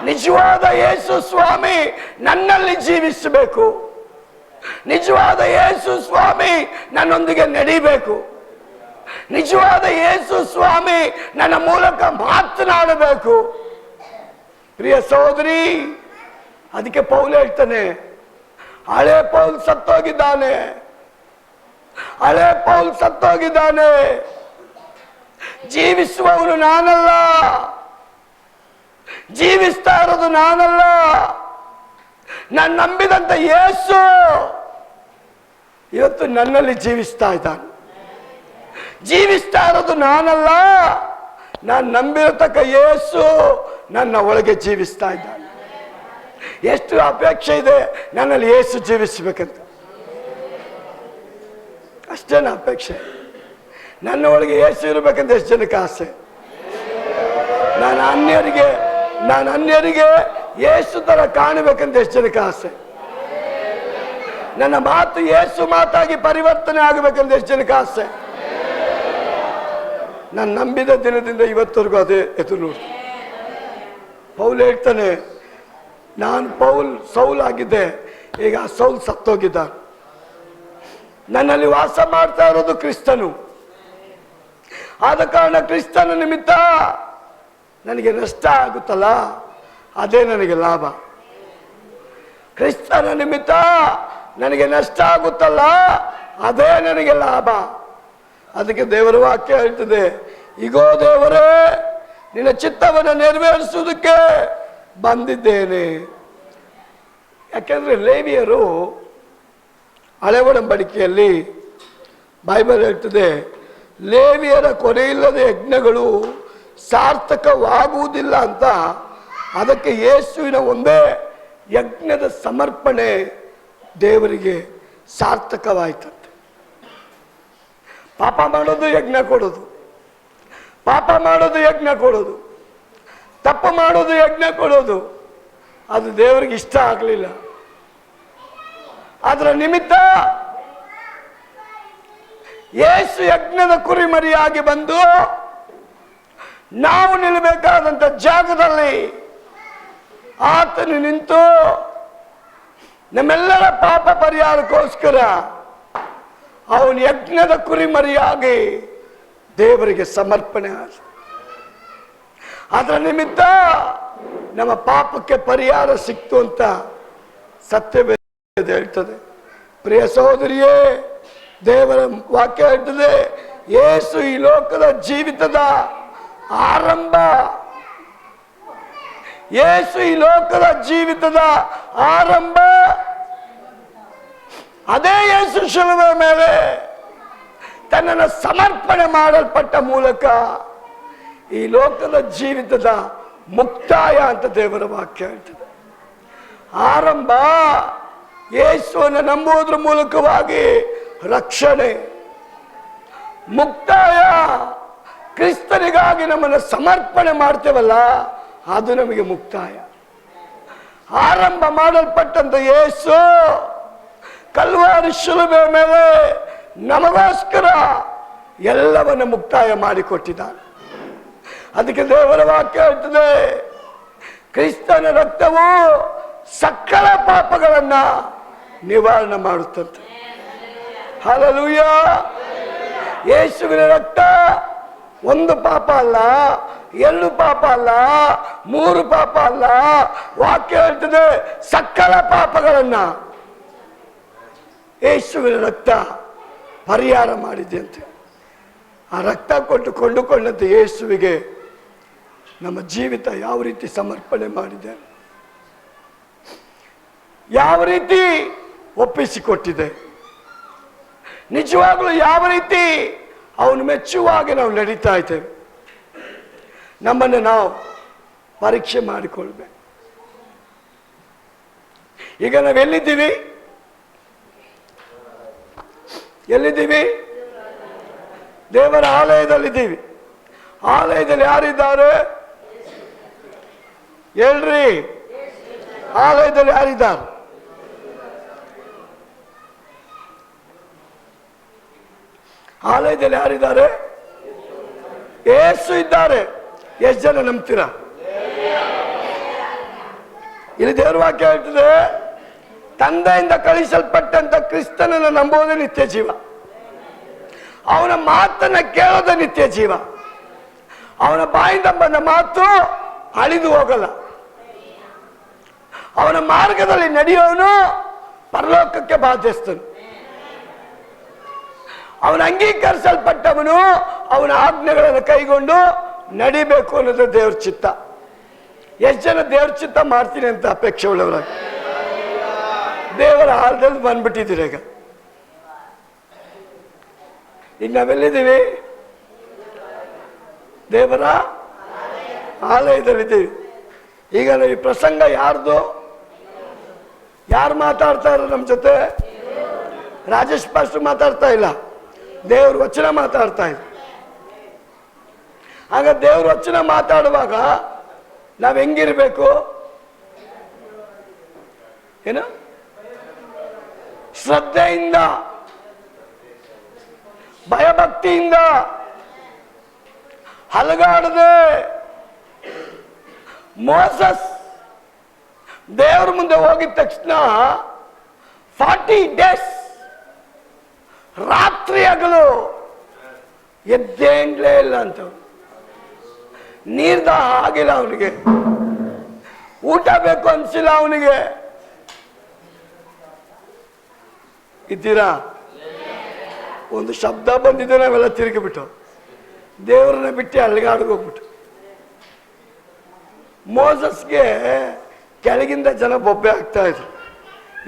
ನಿಜವಾದ ಯೇಸು ಸ್ವಾಮಿ ನನ್ನಲ್ಲಿ ಜೀವಿಸಬೇಕು. ನಿಜವಾದ ಯೇಸು ಸ್ವಾಮಿ ನನ್ನೊಂದಿಗೆ ನಡಿಬೇಕು. ನಿಜವಾದ ಯೇಸು ಸ್ವಾಮಿ ನನ್ನ ಮೂಲಕ ಮಾತನಾಡಬೇಕು. ಪ್ರಿಯ ಸಹೋದರಿ, ಅದಕ್ಕೆ ಪೌಲ ಹೇಳ್ತಾನೆ, ಹಳೆ ಪೌಲ್ ಸತ್ತೋಗಿದ್ದಾನೆ, ಹಳೆ ಪೌಲ್ ಸತ್ತೋಗಿದ್ದಾನೆ. ಜೀವಿಸುವವನು ನಾನಲ್ಲ, ಜೀವಿಸ್ತಾ ಇರೋದು ನಾನಲ್ಲ, ನಾನು ನಂಬಿದಂತ ಯೇಸು ಇವತ್ತು ನನ್ನಲ್ಲಿ ಜೀವಿಸ್ತಾ ಇದ್ದಾನೆ. ಜೀವಿಸ್ತಾ ಇರೋದು ನಾನಲ್ಲ, ನಾನು ನಂಬಿರತಕ್ಕ ಯೇಸು ನನ್ನ ಒಳಗೆ ಜೀವಿಸ್ತಾ ಇದ್ದಾನೆ. ಎಷ್ಟು ಅಪೇಕ್ಷೆ ಇದೆ ನನ್ನಲ್ಲಿ ಯೇಸು ಜೀವಿಸಬೇಕಂತ. ಅಷ್ಟೇನ ಅಪೇಕ್ಷೆ? ನನ್ನ ಒಳಗೆ ಯೇಸು ಇರಬೇಕಂತ ಎಷ್ಟು ಜನಕ್ಕೆ ಆಸೆ? ನಾನು ಅನ್ಯರಿಗೆ ಯೇಸು ತರ ಕಾಣಬೇಕಂತ ಎಷ್ಟು ಜನಕ್ಕೆ ಆಸೆ? ನನ್ನ ಮಾತು ಯೇಸು ಮಾತಾಗಿ ಪರಿವರ್ತನೆ ಆಗಬೇಕಂತ ಎಷ್ಟು ಜನಕ್ಕೆ ಆಸೆ? ನಾನು ನಂಬಿದ ದಿನದಿಂದ ಇವತ್ತವರೆಗೂ ಅದೇ ಎದುರು ನೋಡಿ. ಪೌಲ್ ಹೇಳ್ತಾನೆ, ನಾನು ಸೌಲ್ ಆಗಿದ್ದೆ, ಈಗ ಆ ಸೌಲ್ ಸತ್ತೋಗಿದ್ದ. ನನ್ನಲ್ಲಿ ವಾಸ ಮಾಡ್ತಾ ಇರೋದು ಕ್ರಿಸ್ತನು. ಆದ ಕಾರಣ ಕ್ರಿಸ್ತನ ನಿಮಿತ್ತ ನನಗೆ ನಷ್ಟ ಆಗುತ್ತಲ್ಲ, ಅದೇ ನನಗೆ ಲಾಭ. ಕ್ರಿಸ್ತನ ನಿಮಿತ್ತ ನನಗೆ ನಷ್ಟ ಆಗುತ್ತಲ್ಲ, ಅದೇ ನನಗೆ ಲಾಭ. ಅದಕ್ಕೆ ದೇವರ ವಾಕ್ಯ ಹೇಳ್ತದೆ, ಈಗೋ ದೇವರೇ, ನಿನ್ನ ಚಿತ್ತವನ್ನು ನೆರವೇರಿಸುವುದಕ್ಕೆ ಬಂದಿದ್ದೇನೆ. ಯಾಕೆಂದ್ರೆ ಲೇವಿಯರು ಹಳೆ ಒಡಂಬಡಿಕೆಯಲ್ಲಿ ಬೈಬಲ್ ಹೇಳ್ತದೆ, ಲೇವಿಯರ ಕೊನೆಯಿಲ್ಲದ ಯಜ್ಞಗಳು ಸಾರ್ಥಕವಾಗುವುದಿಲ್ಲ ಅಂತ. ಅದಕ್ಕೆ ಯೇಸುವಿನ ಒಂದೇ ಯಜ್ಞದ ಸಮರ್ಪಣೆ ದೇವರಿಗೆ ಸಾರ್ಥಕವಾಯ್ತಂತೆ. ಪಾಪ ಮಾಡೋದು ಯಜ್ಞ ಕೊಡೋದು, ಪಾಪ ಮಾಡೋದು ಯಜ್ಞ ಕೊಡೋದು, ತಪ್ಪು ಮಾಡೋದು ಯಜ್ಞ ಕೊಡೋದು, ಅದು ದೇವರಿಗೆ ಇಷ್ಟ ಆಗಲಿಲ್ಲ. ಅದರ ನಿಮಿತ್ತ ಯೇಸು ಯಜ್ಞದ ಕುರಿಮರಿಯಾಗಿ ಬಂದು ನಾವು ನಿಲ್ಲಬೇಕಾದಂತ ಜಾಗದಲ್ಲಿ ಆತನು ನಿಂತು ನಮ್ಮೆಲ್ಲರ ಪಾಪ ಪರಿಹಾರಕ್ಕೋಸ್ಕರ ಅವನು ಯಜ್ಞದ ಕುರಿಮರಿಯಾಗಿ ದೇವರಿಗೆ ಸಮರ್ಪಣೆ ಆದ. ಅದರ ನಿಮಿತ್ತ ನಮ್ಮ ಪಾಪಕ್ಕೆ ಪರಿಹಾರ ಸಿಕ್ತು ಅಂತ ಸತ್ಯವೇದ ಹೇಳ್ತದೆ. ಪ್ರಿಯ ಸಹೋದರಿಯೇ, ದೇವರ ವಾಕ್ಯ ಹೇಳ್ತದೆ, ಯೇಸು ಈ ಲೋಕದ ಜೀವಿತದ ಆರಂಭ. ಯೇಸು ಈ ಲೋಕದ ಜೀವಿತದ ಆರಂಭ. ಅದೇ ಯೇಸು ಶಿಲುಬೆ ಮೇಲೆ ತನ್ನನ್ನು ಸಮರ್ಪಣೆ ಮಾಡಲ್ಪಟ್ಟ ಮೂಲಕ ಈ ಲೋಕದ ಜೀವಿತದ ಮುಕ್ತಾಯ ಅಂತ ದೇವರ ವಾಕ್ಯ ಹೇಳ್ತದೆ. ಆರಂಭ ಯೇಸುವನ್ನು ನಂಬುವುದರ ಮೂಲಕವಾಗಿ ರಕ್ಷಣೆ, ಮುಕ್ತಾಯ ಕ್ರಿಸ್ತನಿಗಾಗಿ ನಮ್ಮನ್ನು ಸಮರ್ಪಣೆ ಮಾಡ್ತೇವಲ್ಲ, ಅದು ನಮಗೆ ಮುಕ್ತಾಯ. ಆರಂಭ ಮಾಡಲ್ಪಟ್ಟಂತ ಯೇಸು ಕಲ್ವಾರಿ ಶಿಲುಬೆ ಮೇಲೆ ನಮಗೋಸ್ಕರ ಎಲ್ಲವನ್ನು ಮುಕ್ತಾಯ ಮಾಡಿಕೊಟ್ಟಿದ್ದಾನೆ. ಅದಕ್ಕೆ ದೇವರ ವಾಕ್ಯ ಹೇಳ್ತದೆ, ಕ್ರಿಸ್ತನ ರಕ್ತವು ಸಕಲ ಪಾಪಗಳನ್ನ ನಿವಾರಣೆ ಮಾಡುತ್ತಂತೆ. ಹಲ್ಲೆಲೂಯಾ. ಯೇಸುವಿನ ರಕ್ತ ಒಂದು ಪಾಪ ಅಲ್ಲ, ಎರಡು ಪಾಪ ಅಲ್ಲ, ಮೂರು ಪಾಪ ಅಲ್ಲ. ವಾಕ್ಯ ಹೇಳ್ತದೆ ಸಕಲ ಪಾಪಗಳನ್ನ ಯೇಸುವಿನ ರಕ್ತ ಪರಿಹಾರ ಮಾಡಿದೆ ಅಂತೆ. ಆ ರಕ್ತ ಕೊಟ್ಟು ಕೊಂಡುಕೊಂಡಂತೆ ಯೇಸುವಿಗೆ ನಮ್ಮ ಜೀವಿತ ಯಾವ ರೀತಿ ಸಮರ್ಪಣೆ ಮಾಡಿದೆ, ಯಾವ ರೀತಿ ಒಪ್ಪಿಸಿಕೊಟ್ಟಿದೆ, ನಿಜವಾಗ್ಲೂ ಯಾವ ರೀತಿ ಅವನು ಮೆಚ್ಚುವಾಗಿ ನಾವು ನಡೀತಾ ಇದ್ದೇವೆ, ನಮ್ಮನ್ನು ನಾವು ಪರೀಕ್ಷೆ ಮಾಡಿಕೊಳ್ಬೇಕು. ಈಗ ನಾವು ಎಲ್ಲಿದ್ದೀವಿ? ದೇವರ ಆಲಯದಲ್ಲಿದ್ದೀವಿ. ಆಲಯದಲ್ಲಿ ಯಾರಿದ್ದಾರೆ ಹೇಳ್ರಿ? ಆಲಯದಲ್ಲಿ ಯಾರಿದ್ದಾರೆ? ಆಲಯದಲ್ಲಿ ಯಾರಿದ್ದಾರೆ? ಯೇಸು ಇದ್ದಾರೆ. ಎಷ್ಟು ಜನ ನಂಬ್ತೀರಾ? ಇಲ್ಲಿ ದೇವರ ವಾಕ್ಯ ಹೇಳ್ತದೆ, ತಂದೆಯಿಂದ ಕಳಿಸಲ್ಪಟ್ಟಂತ ಕ್ರಿಸ್ತನನ್ನು ನಂಬುವುದೇ ನಿತ್ಯ ಜೀವ, ಅವನ ಮಾತನ್ನ ಕೇಳೋದೇ ನಿತ್ಯ ಜೀವ. ಅವನ ಬಾಯಿಂದ ಬಂದ ಮಾತು ಅಳಿದು ಹೋಗಲ್ಲ. ಅವನ ಮಾರ್ಗದಲ್ಲಿ ನಡೆಯೋನು ಪರಲೋಕಕ್ಕೆ ಬಾಧ್ಯಸ್ಥನು. ಅವನ ಅಂಗೀಕರಿಸಲ್ಪಟ್ಟವನು ಅವನ ಆಜ್ಞೆಗಳನ್ನು ಕೈಗೊಂಡು ನಡಿಬೇಕು ಅನ್ನೋದು ದೇವ್ರ ಚಿತ್ತ. ಎಷ್ಟು ಜನ ದೇವ್ರ ಚಿತ್ತ ಮಾಡ್ತೀನಿ ಅಂತ ಅಪೇಕ್ಷೆ ಉಳ್ಳವರಾಗ ದೇವರ ಹಾಲದಲ್ಲಿ ಬಂದ್ಬಿಟ್ಟಿದ್ದೀರಿ. ಈಗ ನಾವೆಲ್ಲಿದ್ದೀವಿ? ದೇವರ ಆಲಯದಲ್ಲಿದ್ದೀವಿ. ಈಗ ನಾವು ಈ ಪ್ರಸಂಗ ಯಾರ್ದು? ಯಾರು ಮಾತಾಡ್ತಾ ಇರೋ ನಮ್ಮ ಜೊತೆ? ರಾಜೇಶ್ ಪಾಸ್ಟರ್ ಮಾತಾಡ್ತಾ ಇಲ್ಲ, ದೇವ್ರ ವಚನ ಮಾತಾಡ್ತಾ ಇದೆ. ಆಗ ದೇವ್ರ ವಚನ ಮಾತಾಡುವಾಗ ನಾವು ಹೆಂಗಿರ್ಬೇಕು? ಏನು ಶ್ರದ್ಧೆಯಿಂದ, ಭಯಭಕ್ತಿಯಿಂದ, ಹಲಗಾಡದೆ ಮೋಸಸ್ ದೇವರ ಮುಂದೆ ಹೋಗಿದ ತಕ್ಷಣ 40 days ರಾತ್ರಿ ಹಗಲು ಎದ್ದೇಂಡ್ಲೇ ಇಲ್ಲ ಅಂತ. ನೀರ್ದ ಆಗಿಲ್ಲ ಅವನಿಗೆ, ಊಟ ಬೇಕು ಅನ್ಸಿಲ್ಲ ಅವನಿಗೆ. ಇದ್ದೀರಾ? ಒಂದು ಶಬ್ದ ಬಂದಿದೆ, ನಾವೆಲ್ಲ ತಿರುಗಿಬಿಟ್ಟು ದೇವರನ್ನ ಬಿಟ್ಟು ಅಲ್ಲಿಗಾಡ್ಗೋಗ್ಬಿಟ್ಟು. ಮೋಸಸ್ಗೆ ಕೆಳಗಿಂದ ಜನ ಬೊಬ್ಬೆ ಆಗ್ತಾ ಇದ್ರು.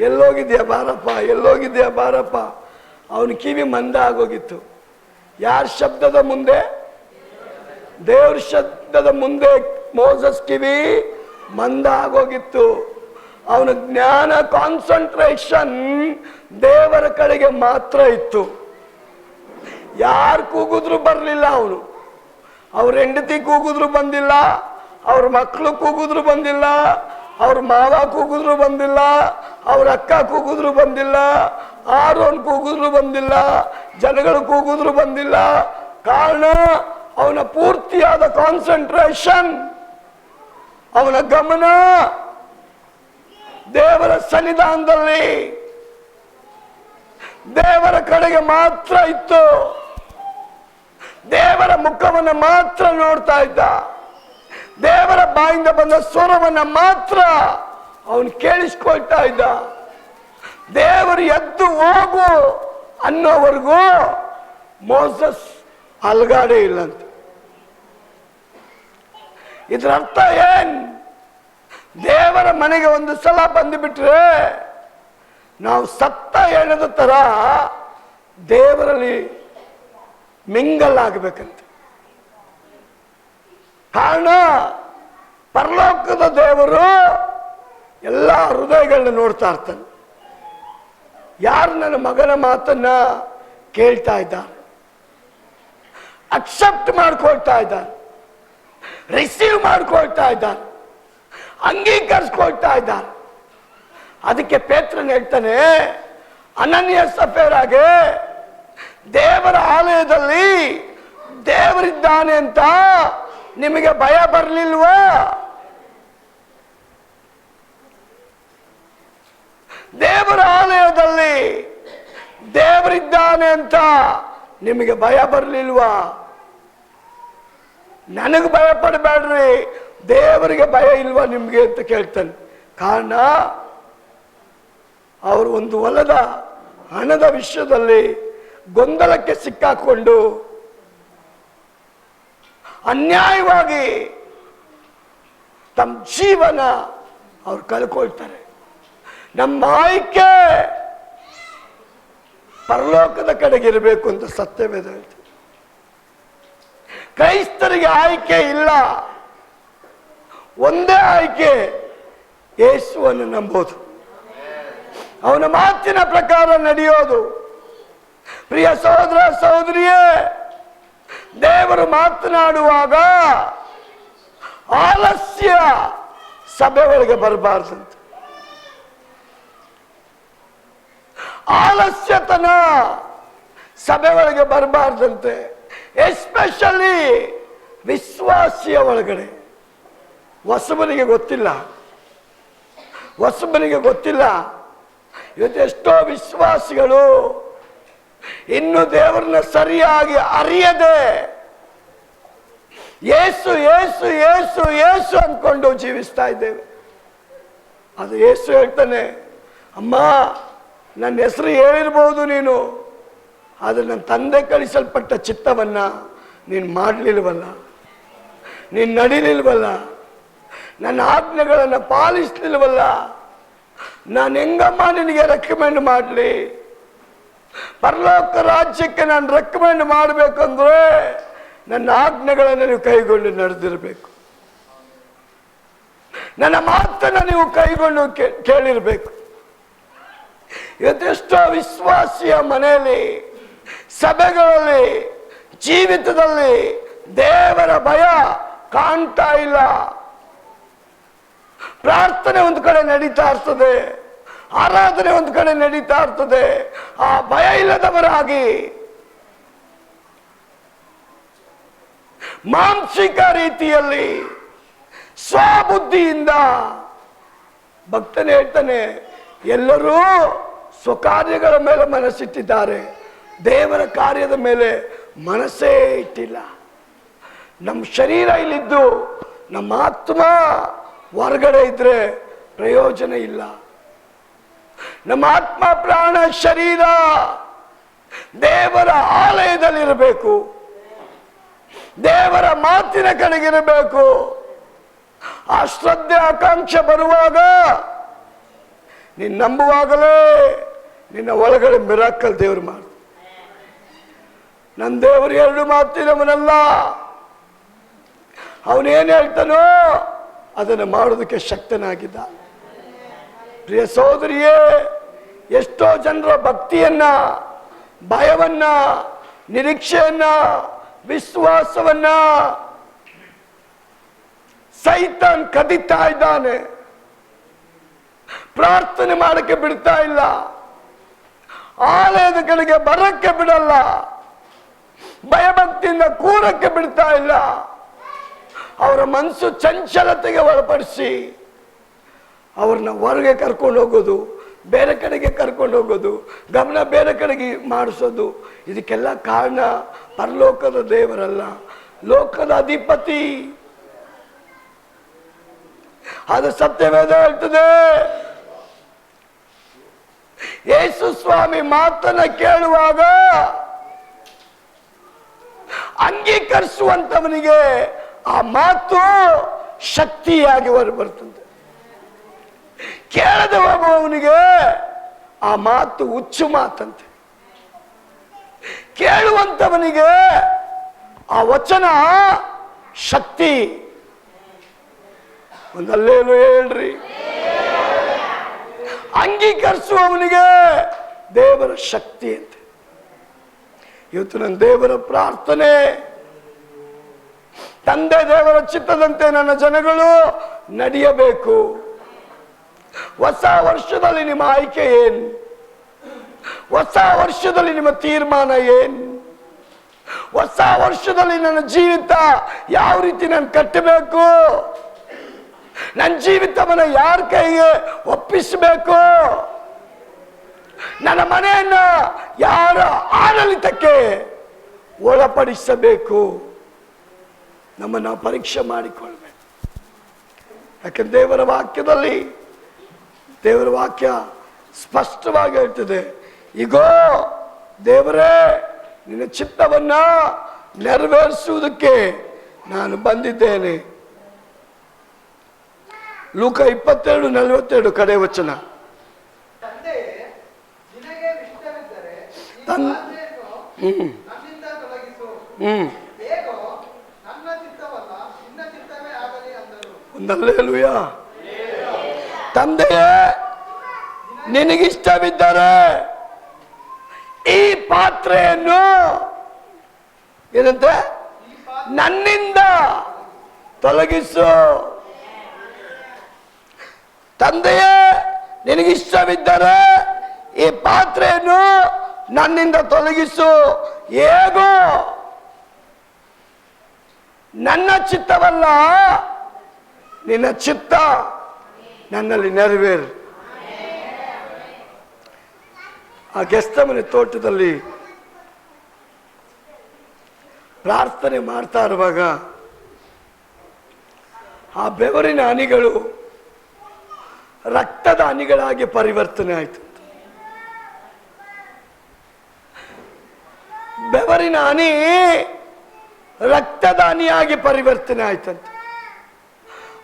ಎಲ್ಲೋಗಿದ್ಯಾ ಬಾರಪ್ಪ, ಎಲ್ಲೋಗಿದ್ಯಾ ಬಾರಪ್ಪ. ಅವನ ಕಿವಿ ಮಂದ ಆಗೋಗಿತ್ತು. ಯಾರ ಶಬ್ದದ ಮುಂದೆ? ದೇವ್ರ ಶಬ್ದದ ಮುಂದೆ ಮೋಸಸ್ ಕಿವಿ ಮಂದ ಆಗೋಗಿತ್ತು. ಅವನ ಜ್ಞಾನ, ಕಾನ್ಸಂಟ್ರೇಷನ್ ದೇವರ ಕಡೆಗೆ ಮಾತ್ರ ಇತ್ತು. ಯಾರು ಕೂಗಿದ್ರು ಬರಲಿಲ್ಲ ಅವನು. ಅವ್ರ ಹೆಂಡತಿ ಕೂಗಿದ್ರು ಬಂದಿಲ್ಲ, ಅವ್ರ ಮಕ್ಕಳು ಕೂಗಿದ್ರು ಬಂದಿಲ್ಲ, ಅವ್ರ ಮಾವ ಕೂಗಿದ್ರು ಬಂದಿಲ್ಲ, ಅವ್ರ ಅಕ್ಕ ಕೂಗಿದ್ರು ಬಂದಿಲ್ಲ, ಆರೋನ್ ಕೂಗಿದ್ರು ಬಂದಿಲ್ಲ, ಜನಗಳು ಕೂಗಿದ್ರು ಬಂದಿಲ್ಲ. ಕಾರಣ ಅವನ ಪೂರ್ತಿಯಾದ ಕಾನ್ಸಂಟ್ರೇಷನ್, ಅವನ ಗಮನ ದೇವರ ಸನ್ನಿಧಾನದಲ್ಲಿ, ದೇವರ ಕಡೆಗೆ ಮಾತ್ರ ಇತ್ತು. ದೇವರ ಮುಖವನ್ನು ಮಾತ್ರ ನೋಡ್ತಾ ಇದ್ದ. ದೇವರ ಬಾಯಿಂದ ಬಂದ ಸ್ವರವನ್ನ ಮಾತ್ರ ಅವನು ಕೇಳಿಸ್ಕೊಳ್ತಾ ಇದ್ದ. ದೇವರು ಎದ್ದು ಹೋಗು ಅನ್ನೋವರೆಗೂ ಮೋಸಸ್ ಅಲ್ಗಾಡೇ ಇಲ್ಲಂತ. ಇದರ ಅರ್ಥ ಏನ್? ದೇವರ ಮನೆಗೆ ಒಂದು ಸಲ ಬಂದುಬಿಟ್ರೆ ನಾವು ಸತ್ತ ಹೆಣದ ತರ ದೇವರಲ್ಲಿ ಮಿಂಗಲ್ ಆಗಬೇಕಂತ. ಕಾರಣ ಪರಲೋಕದ ದೇವರು ಎಲ್ಲ ಹೃದಯಗಳನ್ನ ನೋಡ್ತಾ ಇರ್ತಾನೆ. ಯಾರು ನನ್ನ ಮಗನ ಮಾತನ್ನ ಕೇಳ್ತಾ ಇದ್ದಾರೆ, ಅಕ್ಸೆಪ್ಟ್ ಮಾಡ್ಕೊಳ್ತಾ ಇದ್ದಾರೆ, ರಿಸೀವ್ ಮಾಡ್ಕೊಳ್ತಾ ಇದ್ದಾರೆ, ಅಂಗೀಕರಿಸ್ಕೊಳ್ತಾ ಇದ್ದಾರೆ. ಅದಕ್ಕೆ ಪೇತ್ರನ್ ಹೇಳ್ತಾನೆ, ಅನನ್ಯ ಸಫೇರಾಗೆ ದೇವರ ಆಲಯದಲ್ಲಿ ದೇವರಿದ್ದಾನೆ ಅಂತ ನಿಮಗೆ ಭಯ ಬರಲಿಲ್ವಾ? ದೇವರ ಆಲಯದಲ್ಲಿ ದೇವರಿದ್ದಾನೆ ಅಂತ ನಿಮಗೆ ಭಯ ಬರಲಿಲ್ವಾ? ನನಗೆ ಭಯ ಪಡಬೇಡ್ರಿ, ದೇವರಿಗೆ ಭಯ ಇಲ್ವಾ ನಿಮ್ಗೆ ಅಂತ ಕೇಳ್ತಾನೆ. ಕಾರಣ ಅವರು ಒಂದು ಹೊಲದ ಹಣದ ವಿಷಯದಲ್ಲಿ ಗೊಂದಲಕ್ಕೆ ಸಿಕ್ಕಾಕೊಂಡು ಅನ್ಯಾಯವಾಗಿ ತಮ್ಮ ಜೀವನ ಅವ್ರು ಕಳ್ಕೊಳ್ತಾರೆ. ನಮ್ಮ ಆಯ್ಕೆ ಪರಲೋಕದ ಕಡೆಗೆ ಇರಬೇಕು ಅಂತ ಸತ್ಯವೇದ ಹೇಳ್ತಾರೆ. ಕ್ರೈಸ್ತರಿಗೆ ಆಯ್ಕೆ ಇಲ್ಲ, ಒಂದೇ ಆಯ್ಕೆ, ಯೇಸುವನ್ನು ನಂಬೋದು, ಅವನ ಮಾತಿನ ಪ್ರಕಾರ ನಡೆಯೋದು. ಪ್ರಿಯ ಸಹೋದರ ಸಹೋದರಿಯೇ, ದೇವರು ಮಾತನಾಡುವಾಗ ಆಲಸ್ಯ ಸಭೆ ಒಳಗೆ ಬರಬಾರ್ದಂತೆ. ಆಲಸ್ಯತನ ಸಭೆ ಒಳಗೆ ಬರಬಾರ್ದಂತೆ. ಎಸ್ಪೆಷಲಿ ವಿಶ್ವಾಸಿಯ ಒಳಗಡೆ. ಹೊಸಬನಿಗೆ ಗೊತ್ತಿಲ್ಲ, ಹೊಸಬನಿಗೆ ಗೊತ್ತಿಲ್ಲ. ಇವತ್ತು ಎಷ್ಟೋ ವಿಶ್ವಾಸಿಗಳು ಇನ್ನು ದೇವರನ್ನ ಸರಿಯಾಗಿ ಅರಿಯದೆ ಯೇಸು ಯೇಸು ಯೇಸು ಯೇಸು ಅಂದ್ಕೊಂಡು ಜೀವಿಸ್ತಾ ಇದ್ದೇವೆ. ಅದು ಯೇಸು ಹೇಳ್ತಾನೆ, ಅಮ್ಮ ನನ್ನ ಹೆಸರು ಹೇಳಿರ್ಬೋದು ನೀನು, ಆದರೆ ನನ್ನ ತಂದೆ ಕಳಿಸಲ್ಪಟ್ಟ ಚಿತ್ತವನ್ನ ನೀನು ಮಾಡಲಿಲ್ವಲ್ಲ, ನೀನು ನಡಿಲಿಲ್ವಲ್ಲ, ನನ್ನ ಆಜ್ಞೆಗಳನ್ನು ಪಾಲಿಸಲಿಲ್ವಲ್ಲ, ನಾನು ಹೆಂಗಮ್ಮ ನಿನಗೆ ರೆಕಮೆಂಡ್ ಮಾಡಲಿ? ಪರಲೋಕ ರಾಜ್ಯಕ್ಕೆ ನಾನು ರೆಕಮೆಂಡ್ ಮಾಡಬೇಕಂದ್ರೆ ನನ್ನ ಆಜ್ಞೆಗಳನ್ನು ನೀವು ಕೈಗೊಂಡು ನಡೆದಿರಬೇಕು, ನನ್ನ ಮಾತನ್ನು ನೀವು ಕೈಗೊಂಡು ಕೇಳಿರ್ಬೇಕು. ಇವತ್ತೆಷ್ಟೋ ವಿಶ್ವಾಸಿಯ ಮನೆಯಲ್ಲಿ, ಸಭೆಗಳಲ್ಲಿ, ಜೀವಿತದಲ್ಲಿ ದೇವರ ಭಯ ಕಾಣ್ತಾ ಇಲ್ಲ. ಪ್ರಾರ್ಥನೆ ಒಂದು ಕಡೆ ನಡೀತಾ ಇರ್ತದೆ, ಆರಾಧನೆ ಒಂದು ಕಡೆ ನಡೀತಾ ಇರ್ತದೆ. ಆ ಭಯ ಇಲ್ಲದವರಾಗಿ ಮಾಂಸಿಕ ರೀತಿಯಲ್ಲಿ ಸ್ವಬುದ್ಧಿಯಿಂದ ಭಕ್ತನೇ ಹೇಳ್ತಾನೆ, ಎಲ್ಲರೂ ಸ್ವಕಾರ್ಯಗಳ ಮೇಲೆ ಮನಸ್ಸಿಟ್ಟಿದ್ದಾರೆ, ದೇವರ ಕಾರ್ಯದ ಮೇಲೆ ಮನಸ್ಸೇ ಇಟ್ಟಿಲ್ಲ. ನಮ್ಮ ಶರೀರ ಇಲ್ಲಿದ್ದು ನಮ್ಮ ಆತ್ಮ ಹೊರಗಡೆ ಇದ್ರೆ ಪ್ರಯೋಜನ ಇಲ್ಲ. ನಮ್ಮ ಆತ್ಮ ಪ್ರಾಣ ಶರೀರ ದೇವರ ಆಲಯದಲ್ಲಿರಬೇಕು, ದೇವರ ಮಾತಿನ ಕಡೆಗಿರಬೇಕು. ಆ ಶ್ರದ್ಧೆ ಆಕಾಂಕ್ಷೆ ಬರುವಾಗ ನೀನು ನಂಬುವಾಗಲೇ ನಿನ್ನ ಒಳಗಡೆ ಮಿರಾಕಲ್ ದೇವರು ಮಾಡು. ನನ್ನ ದೇವರು ಎರಡು ಮಾತಿನವನಲ್ಲ, ಅವನೇನು ಹೇಳ್ತಾನೋ ಅದನ್ನು ಮಾಡೋದಕ್ಕೆ ಶಕ್ತನಾಗಿದ್ದ. ಪ್ರಿಯ ಸಹೋದರಿಯೇ, ಎಷ್ಟೋ ಜನರ ಭಕ್ತಿಯನ್ನ, ಭಯವನ್ನ, ನಿರೀಕ್ಷೆಯನ್ನ, ವಿಶ್ವಾಸವನ್ನ ಸೈತಾನ್ ಕದಿತಾ ಇದ್ದಾನೆ. ಪ್ರಾರ್ಥನೆ ಮಾಡಕ್ಕೆ ಬಿಡ್ತಾ ಇಲ್ಲ, ಆಲಯದ ಕಡೆಗೆ ಬರಕ್ಕೆ ಬಿಡಲ್ಲ, ಭಯಭಕ್ತಿಯಿಂದ ಕೂರಕ್ಕೆ ಬಿಡ್ತಾ ಇಲ್ಲ. ಅವರ ಮನಸ್ಸು ಚಂಚಲತೆಗೆ ಒಳಪಡಿಸಿ ಅವ್ರನ್ನ ಹೊರಗೆ ಕರ್ಕೊಂಡು ಹೋಗೋದು, ಬೇರೆ ಕಡೆಗೆ ಕರ್ಕೊಂಡು ಹೋಗೋದು, ಗಮನ ಬೇರೆ ಕಡೆಗೆ ಮಾಡಿಸೋದು. ಇದಕ್ಕೆಲ್ಲ ಕಾರಣ ಪರಲೋಕದ ದೇವರಲ್ಲ, ಲೋಕದ ಅಧಿಪತಿ. ಅದು ಸತ್ಯವೇದ ಹೇಳ್ತದೆ. ಯೇಸು ಸ್ವಾಮಿ ಮಾತನ್ನ ಕೇಳುವಾಗ ಅಂಗೀಕರಿಸುವಂತವನಿಗೆ ಆ ಮಾತು ಶಕ್ತಿಯಾಗಿ ಹೊರಬರ್ತದೆ. ಕೇಳದೆ ಹೋಗುವವನಿಗೆ ಆ ಮಾತು ಹುಚ್ಚು ಮಾತಂತೆ. ಕೇಳುವಂತವನಿಗೆ ಆ ವಚನ ಶಕ್ತಿ. ಒಂದಲ್ಲೇನು ಹೇಳ್ರಿ. ಅಂಗೀಕರಿಸುವವನಿಗೆ ದೇವರ ಶಕ್ತಿ ಅಂತೆ. ಇವತ್ತು ನನ್ನ ದೇವರ ಪ್ರಾರ್ಥನೆ, ತಂದೆ ದೇವರ ಚಿತ್ತದಂತೆ ನನ್ನ ಜನಗಳು ನಡೆಯಬೇಕು. ಹೊಸ ವರ್ಷದಲ್ಲಿ ನಿಮ್ಮ ಆಯ್ಕೆ ಏನು? ಹೊಸ ವರ್ಷದಲ್ಲಿ ನಿಮ್ಮ ತೀರ್ಮಾನ ಏನು? ಹೊಸ ವರ್ಷದಲ್ಲಿ ನನ್ನ ಜೀವಿತ ಯಾವ ರೀತಿ ನಾನು ಕಟ್ಟಬೇಕು? ನನ್ನ ಜೀವಿತವನ್ನು ಯಾರ ಕೈಗೆ ಒಪ್ಪಿಸಬೇಕು? ನನ್ನ ಮನೆಯನ್ನ ಯಾರ ಆಡಳಿತಕ್ಕೆ ಒಳಪಡಿಸಬೇಕು? ನಮ್ಮನ್ನು ಪರೀಕ್ಷೆ ಮಾಡಿಕೊಳ್ಬೇಕು. ಯಾಕಂದ್ರೆ ದೇವರ ವಾಕ್ಯ ಸ್ಪಷ್ಟವಾಗಿ ಹೇಳ್ತದೆ, ಈಗೋ ದೇವರೇ ನಿನ್ನ ಚಿತ್ತವನ್ನ ನೆರವೇರಿಸುವುದಕ್ಕೆ ನಾನು ಬಂದಿದ್ದೇನೆ. ಲೂಕ 22:42 ಕಡೆ ವಚನ. ಒಂದಲ್ಲೇಲುಯ. ತಂದೆಯೇ ನಿನಗಿಷ್ಟವಿದ್ದರೆ ಈ ಪಾತ್ರೆಯನ್ನು ಏನಂತೆ ನನ್ನಿಂದ ತೊಲಗಿಸು. ತಂದೆಯೇ ನಿನಗಿಷ್ಟವಿದ್ದರೆ ಈ ಪಾತ್ರೆಯನ್ನು ನನ್ನಿಂದ ತೊಲಗಿಸು. ಹೇಗೋ ನನ್ನ ಚಿತ್ತವಲ್ಲ, ನಿನ್ನ ಚಿತ್ತ ನನ್ನಲ್ಲಿ ನೆರವೇರು. ಆ ಗೆಸ್ತಮನೆ ತೋಟದಲ್ಲಿ ಪ್ರಾರ್ಥನೆ ಮಾಡ್ತಾ ಇರುವಾಗ ಆ ಬೆವರಿನ ಹನಿಗಳು ರಕ್ತದ ಹನಿಗಳಾಗಿ ಪರಿವರ್ತನೆ ಆಯಿತು. ಬೆವರಿನ ಹನಿ ರಕ್ತದ ಹನಿಯಾಗಿ ಪರಿವರ್ತನೆ ಆಯ್ತಂತೆ.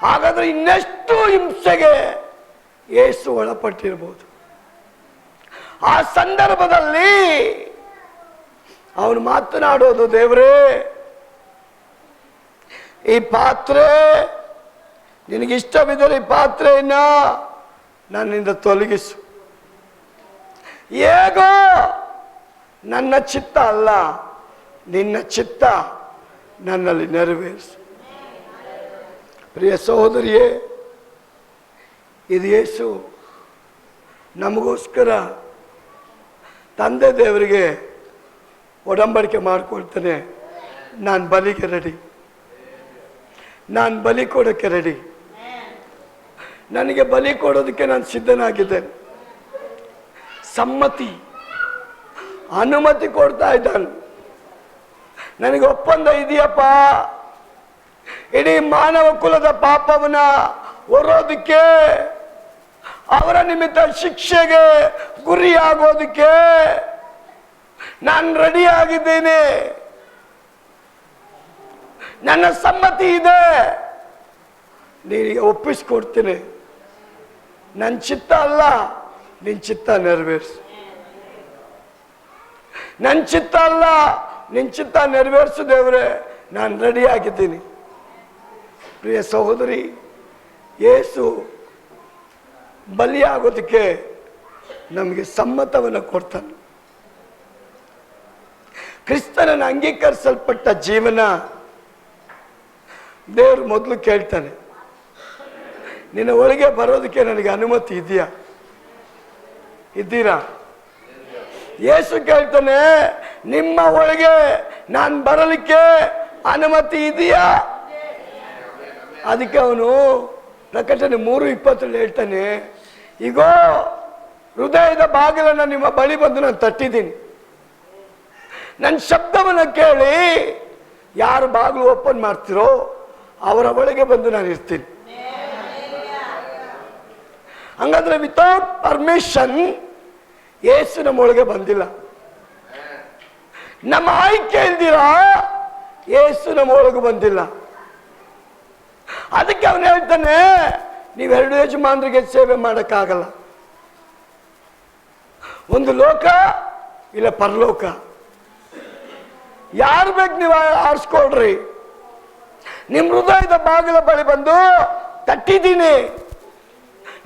ಹಾಗಾದ್ರೆ ಇನ್ನೆಷ್ಟು ಹಿಂಸೆಗೆ ಯೇಸು ಒಳಪಟ್ಟಿರ್ಬೋದು. ಆ ಸಂದರ್ಭದಲ್ಲಿ ಅವನು ಮಾತನಾಡೋದು, ದೇವರೇ ಈ ಪಾತ್ರೆ ನಿನಗಿಷ್ಟವಿದ್ದರೆ ಈ ಪಾತ್ರೆಯನ್ನ ನನ್ನಿಂದ ತೊಲಗಿಸು. ಹೇಗೋ ನನ್ನ ಚಿತ್ತ ಅಲ್ಲ, ನಿನ್ನ ಚಿತ್ತ ನನ್ನಲ್ಲಿ ನೆರವೇರಿಸು. ಪ್ರಿಯ ಸಹೋದರಿಯೇ, ಇದು ಯೇಸು ನಮಗೋಸ್ಕರ ತಂದೆ ದೇವರಿಗೆ ಒಡಂಬಡಿಕೆ ಮಾಡಿಕೊಳ್ತಾನೆ. ನಾನು ಬಲಿಗೆ ರೆಡಿ, ನಾನು ಬಲಿ ಕೊಡೋಕ್ಕೆ ರೆಡಿ, ನನಗೆ ಬಲಿ ಕೊಡೋದಕ್ಕೆ ನಾನು ಸಿದ್ಧನಾಗಿದ್ದೇನೆ. ಸಮ್ಮತಿ, ಅನುಮತಿ ಕೊಡ್ತಾ ಇದ್ದಾನೆ. ನನಗೆ ಒಪ್ಪಂದ ಇದೆಯಪ್ಪ, ಇಡೀ ಮಾನವ ಕುಲದ ಪಾಪವನ್ನ ಹೊರೋದಕ್ಕೆ, ಅವರ ನಿಮಿತ್ತ ಶಿಕ್ಷೆಗೆ ಗುರಿಯಾಗೋದಕ್ಕೆ ನಾನು ರೆಡಿ ಆಗಿದ್ದೇನೆ. ನನ್ನ ಸಮ್ಮತಿ ಇದೆ, ನೀನಿಗೆ ಒಪ್ಪಿಸ್ಕೊಡ್ತೀನಿ. ನನ್ನ ಚಿತ್ತ ಅಲ್ಲ, ನಿನ್ನ ಚಿತ್ತ ನೆರವೇರಿಸು. ನನ್ನ ಚಿತ್ತ ಅಲ್ಲ, ನಿನ್ನ ಚಿತ್ತ ನೆರವೇರಿಸು ದೇವರೇ, ನಾನು ರೆಡಿ ಆಗಿದ್ದೀನಿ. ಪ್ರಿಯ ಸಹೋದರಿ, ಯೇಸು ಬಲಿಯಾಗೋದಕ್ಕೆ ನಮಗೆ ಸಮ್ಮತವನ್ನು ಕೊಡ್ತಾನೆ. ಕ್ರಿಸ್ತನನ್ನು ಅಂಗೀಕರಿಸಲ್ಪಟ್ಟ ಜೀವನ ದೇವರು ಮೊದಲು ಕೇಳ್ತಾನೆ, ನಿನ್ನ ಒಳಗೆ ಬರೋದಕ್ಕೆ ನನಗೆ ಅನುಮತಿ ಇದೆಯಾ? ಇದ್ದೀರಾ? ಯೇಸು ಕೇಳ್ತಾನೆ, ನಿಮ್ಮ ಒಳಗೆ ನಾನು ಬರಲಿಕ್ಕೆ ಅನುಮತಿ ಇದೆಯಾ? ಅದಕ್ಕೆ ಅವನು ಪ್ರಕಟಣೆ 3:20 ಹೇಳ್ತಾನೆ, ಈಗೋ ಹೃದಯದ ಬಾಗಿಲನ್ನು ನಿಮ್ಮ ಬಳಿ ಬಂದು ನಾನು ತಟ್ಟಿದ್ದೀನಿ. ನನ್ನ ಶಬ್ದವನ್ನು ಕೇಳಿ ಯಾರು ಬಾಗಿಲು ಓಪನ್ ಮಾಡ್ತಿರೋ ಅವರ ಒಳಗೆ ಬಂದು ನಾನು ಇರ್ತೀನಿ. ಹಂಗಂದ್ರೆ ವಿತೌಟ್ ಪರ್ಮಿಷನ್ ಯೇಸು ನಮ್ಮ ಒಳಗೆ ಬಂದಿಲ್ಲ. ನಮ್ಮ ಆಯ್ಕೆ ಇಲ್ದಿರಾ ಯೇಸು ನಮ್ಮ ಒಳಗೆ ಬಂದಿಲ್ಲ. ಅದಕ್ಕೆ ಅವನು ಹೇಳ್ತಾನೆ, ನೀವೆರಡು ಯಜಮಾನರಿಗೆ ಸೇವೆ ಮಾಡೋಕ್ಕಾಗಲ್ಲ. ಒಂದು ಲೋಕ ಇಲ್ಲ ಪರಲೋಕ. ಯಾರು ಬೇಕು ನೀವು ಆರಿಸ್ಕೊಳ್ರಿ. ನಿಮ್ಮ ಹೃದಯದ ಬಾಗಿಲ ಬಳಿ ಬಂದು ತಟ್ಟಿದ್ದೀನಿ.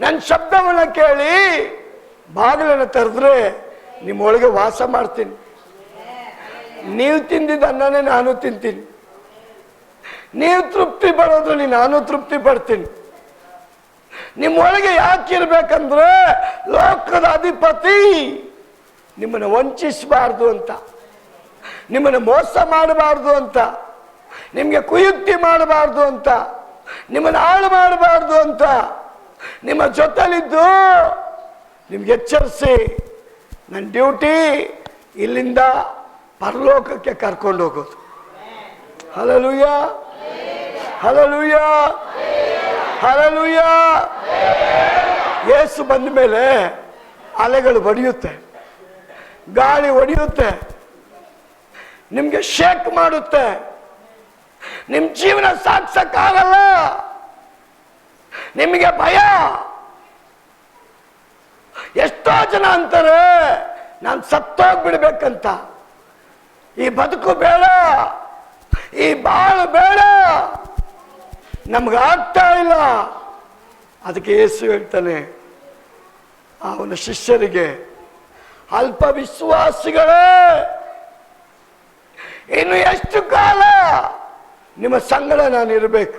ನನ್ನ ಶಬ್ದವನ್ನು ಕೇಳಿ ಬಾಗಿಲನ್ನು ತೆರೆದ್ರೆ ನಿಮ್ಮೊಳಗೆ ವಾಸ ಮಾಡ್ತೀನಿ. ನೀವು ತಿಂದಿದ್ದ ಅನ್ನನೇ ನಾನು ತಿಂತೀನಿ. ನೀವು ತೃಪ್ತಿ ಪಡೋದ್ರಲ್ಲಿ ನಾನು ತೃಪ್ತಿ ಪಡ್ತೀನಿ. ನಿಮ್ಮೊಳಗೆ ಯಾಕಿರ್ಬೇಕಂದ್ರೆ ಲೋಕದ ಅಧಿಪತಿ ನಿಮ್ಮನ್ನು ವಂಚಿಸಬಾರ್ದು ಅಂತ, ನಿಮ್ಮನ್ನು ಮೋಸ ಮಾಡಬಾರ್ದು ಅಂತ, ನಿಮಗೆ ಕುಯುಕ್ತಿ ಮಾಡಬಾರ್ದು ಅಂತ, ನಿಮ್ಮನ್ನು ಹಾಳು ಮಾಡಬಾರ್ದು ಅಂತ ನಿಮ್ಮ ಜೊತೆಲಿದ್ದು ನಿಮ್ಗೆ ಎಚ್ಚರಿಸಿ, ನನ್ನ ಡ್ಯೂಟಿ ಇಲ್ಲಿಂದ ಪರಲೋಕಕ್ಕೆ ಕರ್ಕೊಂಡು ಹೋಗೋದು. Hallelujah, hallelujah, hallelujah. ಯೇಸು ಬಂದ ಮೇಲೆ ಅಲೆಗಳು ಹೊಡೆಯುತ್ತೆ, ಗಾಳಿ ಹೊಡೆಯುತ್ತೆ, ನಿಮ್ಗೆ ಶೇಕ್ ಮಾಡುತ್ತೆ, ನಿಮ್ ಜೀವನ ಸಾಗಿಸಕ್ಕಾಗಲ್ಲ. ನಿಮಗೆ ಭಯ. ಎಷ್ಟೋ ಜನ ಅಂತಾರೆ ನಾನು ಸತ್ತೋಗ್ಬಿಡ್ಬೇಕಂತ, ಈ ಬದುಕು ಬೇಡ, ಈ ಬಾಳು ಬೇಡ, ನಮ್ಗಾಗ್ತಾ ಇಲ್ಲ. ಅದಕ್ಕೆ ಯೇಸು ಹೇಳ್ತಾನೆ ಅವನ ಶಿಷ್ಯರಿಗೆ, ಅಲ್ಪ ವಿಶ್ವಾಸಿಗಳೇ, ಇನ್ನು ಎಷ್ಟು ಕಾಲ ನಿಮ್ಮ ಸಂಗಡ ನಾನು ಇರಬೇಕು?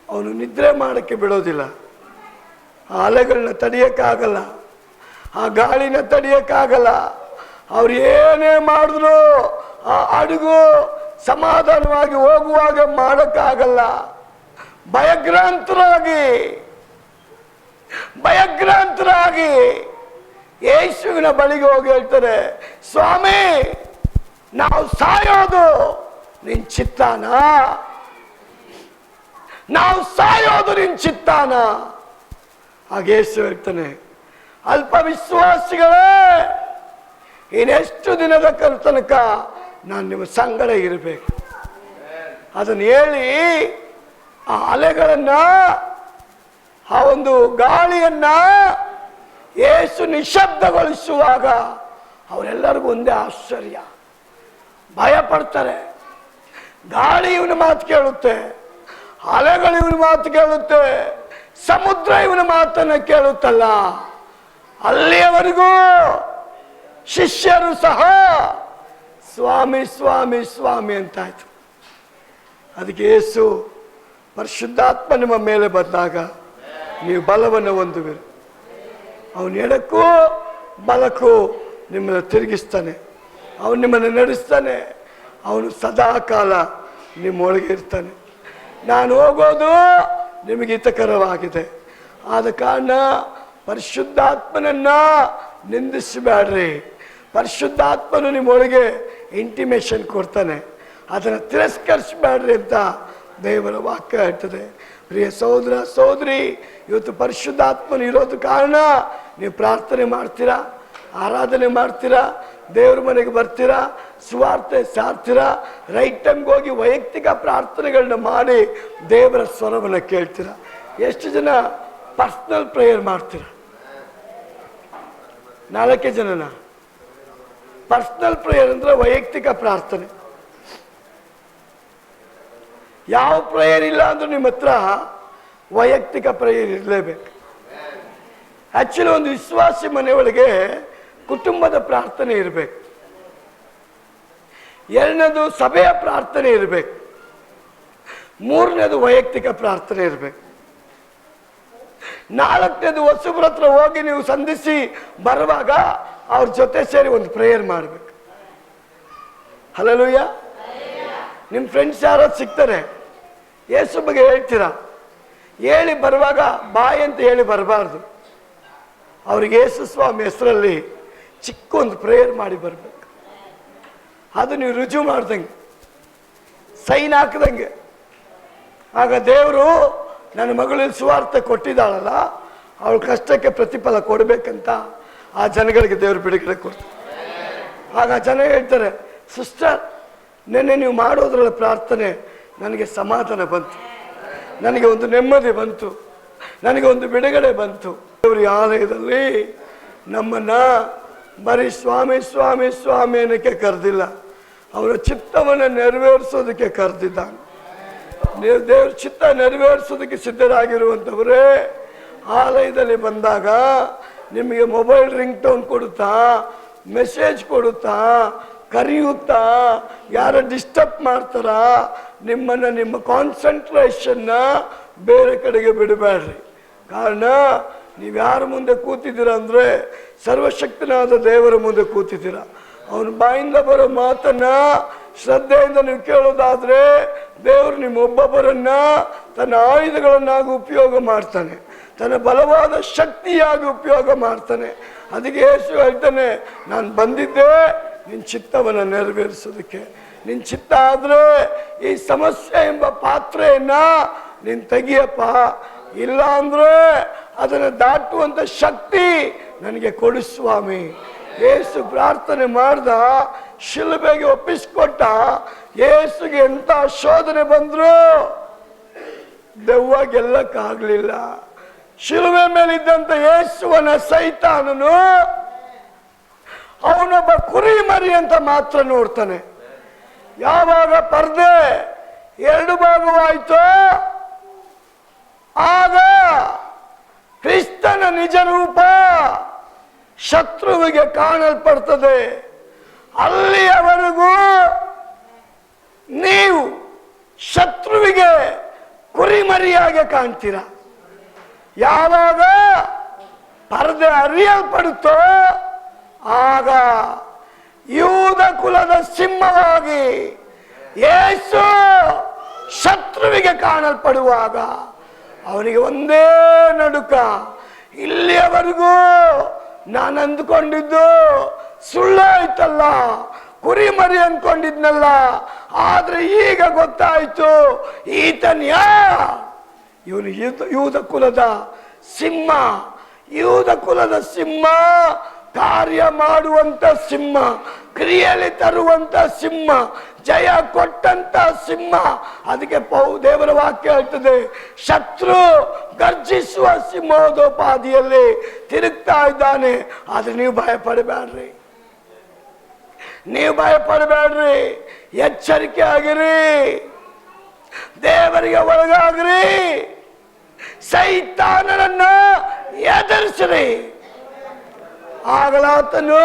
ಅವನು ನಿದ್ರೆ ಮಾಡಕ್ಕೆ ಬಿಡೋದಿಲ್ಲ. ಆ ಅಲೆಗಳನ್ನ ತಡೆಯಕ್ಕಾಗಲ್ಲ, ಆ ಗಾಳಿನ ತಡೆಯಕ್ಕಾಗಲ್ಲ. ಅವ್ರು ಏನೇ ಮಾಡಿದ್ರು ಆ ಹಡಗು ಸಮಾಧಾನವಾಗಿ ಹೋಗುವಾಗ ಮಾಡಕ್ಕಾಗಲ್ಲ. ಭಯಗ್ರಾಂತರಾಗಿ ಯೇಸುವಿನ ಬಳಿಗೆ ಹೋಗಿ ಹೇಳ್ತಾರೆ, ಸ್ವಾಮಿ ನಾವು ಸಾಯೋದು ನಿನ್ ಚಿತ್ತಾನ? ನಾವು ಸಾಯೋದು ನಿನ್ ಚಿತ್ತಾನ? ಹಾಗೆ ಯೇಸು ಹೇಳ್ತಾನೆ, ಅಲ್ಪ ವಿಶ್ವಾಸಿಗಳೇ, ಇನ್ನೆಷ್ಟು ದಿನದ ತನಕ ನಾನು ನಿಮ್ಮ ಸಂಗಡ ಇರಬೇಕು? ಅದನ್ನು ಹೇಳಿ ಆ ಅಲೆಗಳನ್ನ, ಆ ಒಂದು ಗಾಳಿಯನ್ನ ಯೇಸು ನಿಶಬ್ದಗೊಳಿಸುವಾಗ ಅವರೆಲ್ಲರಿಗೂ ಒಂದೇ ಆಶ್ಚರ್ಯ, ಭಯ ಪಡ್ತಾರೆ. ಗಾಳಿ ಇವನ ಮಾತು ಕೇಳುತ್ತೆ, ಅಲೆಗಳು ಇವನ ಮಾತು ಕೇಳುತ್ತೆ, ಸಮುದ್ರ ಇವನ ಮಾತನ್ನ ಕೇಳುತ್ತಲ್ಲ. ಅಲ್ಲಿಯವರೆಗೂ ಶಿಷ್ಯರು ಸಹ ಸ್ವಾಮಿ ಸ್ವಾಮಿ ಸ್ವಾಮಿ ಅಂತಾಯ್ತು. ಅದಕ್ಕೆ ಯೇಸು, ಪರಿಶುದ್ಧಾತ್ಮ ನಿಮ್ಮ ಮೇಲೆ ಬಂದಾಗ ನೀವು ಬಲವನ್ನು ಹೊಂದುವಿರಿ. ಅವನು ಎಡಕ್ಕೂ ಬಲಕ್ಕೂ ನಿಮ್ಮನ್ನು ತಿರುಗಿಸ್ತಾನೆ, ಅವನು ನಿಮ್ಮನ್ನು ನಡೆಸ್ತಾನೆ, ಅವನು ಸದಾ ಕಾಲ ನಿಮ್ಮೊಳಗೆ ಇರ್ತಾನೆ. ನಾನು ಹೋಗೋದು ನಿಮಗೆ ಹಿತಕರವಾಗಿದೆ, ಆದ ಕಾರಣ ಪರಿಶುದ್ಧಾತ್ಮನನ್ನ ನಿಂದಿಸಬೇಡ್ರಿ. ಪರಿಶುದ್ಧಾತ್ಮನು ನಿಮ್ಮೊಳಗೆ ಇಂಟಿಮೇಷನ್ ಕೊಡ್ತಾನೆ, ಅದನ್ನು ತಿರಸ್ಕರಿಸಬೇಡ್ರಿ ಅಂತ ದೇವರ ವಾಕ್ಯ ಹೇಳ್ತದೆ. ಪ್ರಿಯ ಸಹೋದರ ಸಹೋದರಿ, ಇವತ್ತು ಪರಿಶುದ್ಧಾತ್ಮನು ಇರೋದು ಕಾರಣ ನೀವು ಪ್ರಾರ್ಥನೆ ಮಾಡ್ತೀರಾ, ಆರಾಧನೆ ಮಾಡ್ತೀರಾ, ದೇವ್ರ ಮನೆಗೆ ಬರ್ತೀರಾ, ಸುವಾರ್ತೆ ಸಾರ್ತೀರಾ, ರೈಟ್ ಟೈಮ್ಗೆ ಹೋಗಿ ವೈಯಕ್ತಿಕ ಪ್ರಾರ್ಥನೆಗಳನ್ನ ಮಾಡಿ ದೇವರ ಸ್ವರವನ್ನು ಕೇಳ್ತೀರಾ. ಎಷ್ಟು ಜನ ಪರ್ಸನಲ್ ಪ್ರೇಯರ್ ಮಾಡ್ತೀರಾ? 4 ಜನನ ಪರ್ಸನಲ್ ಪ್ರೇಯರ್ ಅಂದ್ರೆ ವೈಯಕ್ತಿಕ ಪ್ರಾರ್ಥನೆ. ಯಾವ ಪ್ರೇಯರ್ ಇಲ್ಲ ಅಂದ್ರೂ ನಿಮ್ಮ ಹತ್ರ ವೈಯಕ್ತಿಕ ಪ್ರೇಯರ್ ಇರಲೇಬೇಕು. ಆಕ್ಚುಲಿ ಒಂದು ವಿಶ್ವಾಸಿ ಮನೆಯೊಳಗೆ ಕುಟುಂಬದ ಪ್ರಾರ್ಥನೆ ಇರಬೇಕು. 2ನೇದು ಸಭೆಯ ಪ್ರಾರ್ಥನೆ ಇರಬೇಕು. 3ನೇದು ವೈಯಕ್ತಿಕ ಪ್ರಾರ್ಥನೆ ಇರಬೇಕು. 4ನೇದು ಹೊಸಬ್ರ ಹತ್ರ ಹೋಗಿ ನೀವು ಸಂಧಿಸಿ ಬರುವಾಗ ಅವ್ರ ಜೊತೆ ಸೇರಿ ಒಂದು ಪ್ರೇಯರ್ ಮಾಡಬೇಕು. ಹಲ್ಲೆಲೂಯಾ. ನಿಮ್ಮ ಫ್ರೆಂಡ್ಸ್ ಯಾರು ಸಿಗ್ತಾರೆ, ಯೇಸು ಬಗ್ಗೆ ಹೇಳ್ತೀರಾ, ಹೇಳಿ ಬರುವಾಗ ಬಾಯ್ ಅಂತ ಹೇಳಿ ಬರಬಾರ್ದು. ಅವ್ರಿಗೆ ಯೇಸು ಸ್ವಾಮಿ ಹೆಸರಲ್ಲಿ ಚಿಕ್ಕ ಒಂದು ಪ್ರೇಯರ್ ಮಾಡಿ ಬರಬೇಕು. ಅದು ನೀವು ರುಜು ಮಾಡ್ದಂಗೆ, ಸೈನ್ ಹಾಕದಂಗೆ. ಆಗ ದೇವರು ನನ್ನ ಮಗಳಲ್ಲಿ ಸುವಾರ್ತೆ ಕೊಟ್ಟಿದ್ದಾಳಲ್ಲ, ಅವಳ ಕಷ್ಟಕ್ಕೆ ಪ್ರತಿಫಲ ಕೊಡಬೇಕಂತ ಆ ಜನಗಳಿಗೆ ದೇವರು ಬಿಡುಗಡೆ ಕೊಡ್ತಾರೆ. ಆಗ ಜನ ಹೇಳ್ತಾರೆ, ಸಿಸ್ಟರ್ ನೆನ್ನೆ ನೀವು ಮಾಡೋದ್ರಲ್ಲಿ ಪ್ರಾರ್ಥನೆ ನನಗೆ ಸಮಾಧಾನ ಬಂತು, ನನಗೆ ಒಂದು ನೆಮ್ಮದಿ ಬಂತು, ನನಗೆ ಒಂದು ಬಿಡುಗಡೆ ಬಂತು. ದೇವರ ಆಲಯದಲ್ಲಿ ನಮ್ಮನ್ನ ಬರೀ ಸ್ವಾಮಿ ಸ್ವಾಮಿ ಸ್ವಾಮಿ ಅನ್ನಕ್ಕೆ ಕರೆದಿಲ್ಲ, ಅವರ ಚಿತ್ತವನ್ನು ನೆರವೇರಿಸೋದಕ್ಕೆ ಕರೆದಿದ್ದಾನೆ. ನೀವು ದೇವ್ರ ಚಿತ್ತ ನೆರವೇರಿಸೋದಕ್ಕೆ ಸಿದ್ಧರಾಗಿರುವಂಥವರೇ ಆಲಯದಲ್ಲಿ ಬಂದಾಗ ನಿಮಗೆ ಮೊಬೈಲ್ ರಿಂಗ್ ಟೋನ್ ಕೊಡುತ್ತಾ, ಮೆಸೇಜ್ ಕೊಡುತ್ತಾ, ಕರೆಯುತ್ತಾ, ಯಾರು ಡಿಸ್ಟರ್ಬ್ ಮಾಡ್ತಾರ, ನಿಮ್ಮನ್ನು ನಿಮ್ಮ ಕಾನ್ಸಂಟ್ರೇಷನ್ನ ಬೇರೆ ಕಡೆಗೆ ಬಿಡಬೇಡ್ರಿ. ಕಾರಣ ನೀವು ಯಾರ ಮುಂದೆ ಕೂತಿದ್ದೀರ ಅಂದರೆ ಸರ್ವಶಕ್ತನಾದ ದೇವರ ಮುಂದೆ ಕೂತಿದ್ದೀರ. ಅವನ ಬಾಯಿಂದ ಬರೋ ಮಾತನ್ನ ಶ್ರದ್ಧೆಯಿಂದ ನೀವು ಕೇಳೋದಾದ್ರೆ ದೇವರು ನಿಮ್ಮೊಬ್ಬೊಬ್ಬರನ್ನ ತನ್ನ ಆಯುಧಗಳನ್ನಾಗಿ ಉಪಯೋಗ ಮಾಡ್ತಾನೆ, ತನ್ನ ಬಲವಾದ ಶಕ್ತಿಯಾಗಿ ಉಪಯೋಗ ಮಾಡ್ತಾನೆ. ಅದಕ್ಕೆ ಯೇಸು ಹೇಳ್ತಾನೆ, ನಾನು ಬಂದಿದ್ದೆ ನಿನ್ನ ಚಿತ್ತವನ್ನು ನೆರವೇರಿಸೋದಕ್ಕೆ. ನಿನ್ನ ಚಿತ್ತ ಆದರೆ ಈ ಸಮಸ್ಯೆ ಎಂಬ ಪಾತ್ರೆಯನ್ನ ನೀನು ತೆಗಿಯಪ್ಪ, ಇಲ್ಲ ಅಂದ್ರೆ ಅದನ್ನು ದಾಟುವಂತ ಶಕ್ತಿ ನನಗೆ ಕೊಡು ಸ್ವಾಮಿ. ಯೇಸು ಪ್ರಾರ್ಥನೆ ಮಾಡ್ದ, ಶಿಲುಬೆಗೆ ಒಪ್ಪಿಸ್ಕೊಟ್ಟ. ಯೇಸುಗೆ ಎಂತ ಶೋಧನೆ ಬಂದ್ರು ದೆವ್ವ ಗೆಲ್ಲಕ್ಕಾಗ್ಲಿಲ್ಲ. ಶಿಲುಬೆ ಮೇಲಿದ್ದಂತ ಯೇಸುವನ ಸೈತಾನನು ಅವನೊಬ್ಬ ಕುರಿ ಮರಿ ಅಂತ ಮಾತ್ರ ನೋಡ್ತಾನೆ. ಯಾವಾಗ ಪರ್ದೆ 2 ಭಾಗವಾಯ್ತೋ ಆಗ ಕ್ರಿಸ್ತನ ನಿಜ ರೂಪ ಶತ್ರುವಿಗೆ ಕಾಣಲ್ಪಡ್ತದೆ. ಅಲ್ಲಿಯವರೆಗೂ ನೀವು ಶತ್ರುವಿಗೆ ಕುರಿಮರಿಯಾಗಿ ಕಾಣ್ತೀರ. ಯಾವಾಗ ಪರದೆ ಅರಿಯಲ್ಪಡುತ್ತೋ ಆಗ ಯೂದ ಕುಲದ ಸಿಂಹವಾಗಿ ಯೇಸು ಶತ್ರುವಿಗೆ ಕಾಣಲ್ಪಡುವಾಗ ಅವನಿಗೆ ಒಂದೇ ನಡುಕ. ಇಲ್ಲಿಯವರೆಗೂ ನಾನು ಅಂದುಕೊಂಡಿದ್ದು ಸುಳ್ಳಾಯ್ತಲ್ಲ, ಕುರಿಮರಿ ಅನ್ಕೊಂಡಿದ್ನಲ್ಲ, ಆದ್ರೆ ಈಗ ಗೊತ್ತಾಯ್ತು ಈತನ್ಯ ಇವನು ಯೂದ ಕುಲದ ಸಿಂಹ. ಯೂದ ಕುಲದ ಸಿಂಹ, ಕಾರ್ಯ ಮಾಡುವಂತ ಸಿಂಹ, ಕ್ರಿಯೆಯಲ್ಲಿ ತರುವಂತ ಸಿಂಹ, ಜಯ ಕೊಟ್ಟಂತ ಸಿಂಹ. ಅದಕ್ಕೆ ದೇವರ ವಾಕ್ಯ ಹೇಳ್ತದೆ, ಶತ್ರು ಗರ್ಜಿಸುವ ಸಿಂಹೋದೋಪಾದಿಯಲ್ಲಿ ತಿರುಗ್ತಾ ಇದ್ದಾನೆ. ಆದ್ರೆ ನೀವು ಭಯ ಪಡಬೇಡ್ರಿ, ನೀವು ಭಯ ಪಡಬೇಡ್ರಿ, ಎಚ್ಚರಿಕೆ ಆಗಿರಿ, ದೇವರಿಗೆ ಒಳಗಾಗ್ರಿ, ಸೈತಾನನನ್ನ ಎದುರಿಸ್ರಿ. ಆಗಲಾತನು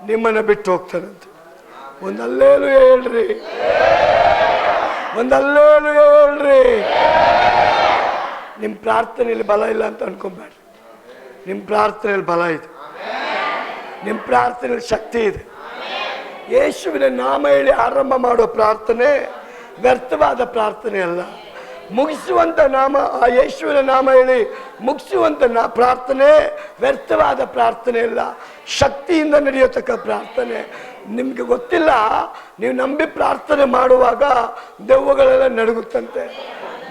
ನಿಮ್ಮನ್ನ ಬಿಟ್ಟು ಹೋಗ್ತಾನಂತೆ. ಒಂದಲ್ಲೇಲು ಹೇಳ್ರಿ, ಒಂದಲ್ಲೇಲು ಹೇಳ್ರಿ. ನಿಮ್ಮ ಪ್ರಾರ್ಥನೆಯಲ್ಲಿ ಬಲ ಇಲ್ಲ ಅಂತ ಅನ್ಕೊಂಬೇಡ್ರಿ. ನಿಮ್ಮ ಪ್ರಾರ್ಥನೆಯಲ್ಲಿ ಬಲ ಇದೆ, ನಿಮ್ಮ ಪ್ರಾರ್ಥನೆಯಲ್ಲಿ ಶಕ್ತಿ ಇದೆ. ಯೇಸುವಿನ ನಾಮ ಹೇಳಿ ಆರಂಭ ಮಾಡೋ ಪ್ರಾರ್ಥನೆ ವ್ಯರ್ಥವಾದ ಪ್ರಾರ್ಥನೆ ಅಲ್ಲ. ಮುಗಿಸುವಂಥ ನಾಮ, ಆ ಯೇಸುವಿನ ನಾಮ ಹೇಳಿ ಮುಗಿಸುವಂಥ ಪ್ರಾರ್ಥನೆ ವ್ಯರ್ಥವಾದ ಪ್ರಾರ್ಥನೆ ಅಲ್ಲ, ಶಕ್ತಿಯಿಂದ ನಡೆಯತಕ್ಕ ಪ್ರಾರ್ಥನೆ. ನಿಮಗೆ ಗೊತ್ತಿಲ್ಲ, ನೀವು ನಂಬಿ ಪ್ರಾರ್ಥನೆ ಮಾಡುವಾಗ ದೆವ್ವಗಳೆಲ್ಲ ನಡುಗುತ್ತಂತೆ,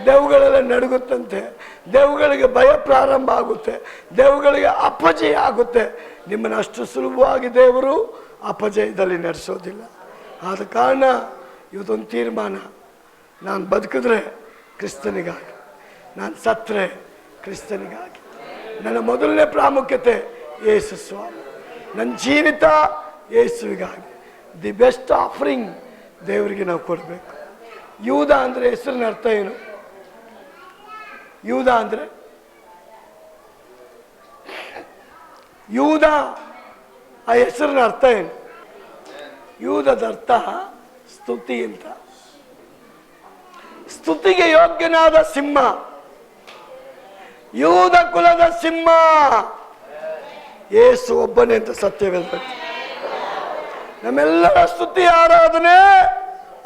ದೆವ್ವಗಳೆಲ್ಲ ನಡುಗುತ್ತಂತೆ, ದೆವ್ವಗಳಿಗೆ ಭಯ ಪ್ರಾರಂಭ ಆಗುತ್ತೆ, ದೆವ್ವಗಳಿಗೆ ಅಪಜಯ ಆಗುತ್ತೆ. ನಿಮ್ಮನ್ನು ಅಷ್ಟು ಸುಲಭವಾಗಿ ದೇವರು ಅಪಜಯದಲ್ಲಿ ನಡೆಸೋದಿಲ್ಲ. ಆದ ಕಾರಣ ಇವತ್ತೊಂದು ತೀರ್ಮಾನ, ನಾನು ಬದುಕಿದ್ರೆ ಕ್ರಿಸ್ತನಿಗಾಗಿ, ನಾನು ಸತ್ತರೆ ಕ್ರಿಸ್ತನಿಗಾಗಿ. ನನ್ನ ಮೊದಲನೇ ಪ್ರಾಮುಖ್ಯತೆ ಯೇಸು ಸ್ವಾಮಿ, ನನ್ನ ಜೀವಿತ ಯೇಸುವಿಗಾಗಿ. ದಿ ಬೆಸ್ಟ್ ಆಫರಿಂಗ್ ದೇವರಿಗೆ ನಾವು ಕೊಡಬೇಕು. ಯೂದ ಅಂದರೆ ಹೆಸರಿನ ಅರ್ಥ ಏನು? ಯೂದ ಅಂದರೆ, ಯೂದ ಆ ಹೆಸರಿನ ಅರ್ಥ ಏನು? ಯೂದದ ಅರ್ಥ ಸ್ತುತಿ ಅಂತ. ಸ್ತುತಿಗೆ ಯೋಗ್ಯನಾದ ಸಿಂಹ, ಯೂದ ಕುಲದ ಸಿಂಹ ಯೇಸು ಒಬ್ಬನೇ ಅಂತ ಸತ್ಯವೇದ. ನಮ್ಮೆಲ್ಲರ ಸ್ತುತಿ ಆರಾಧನೆ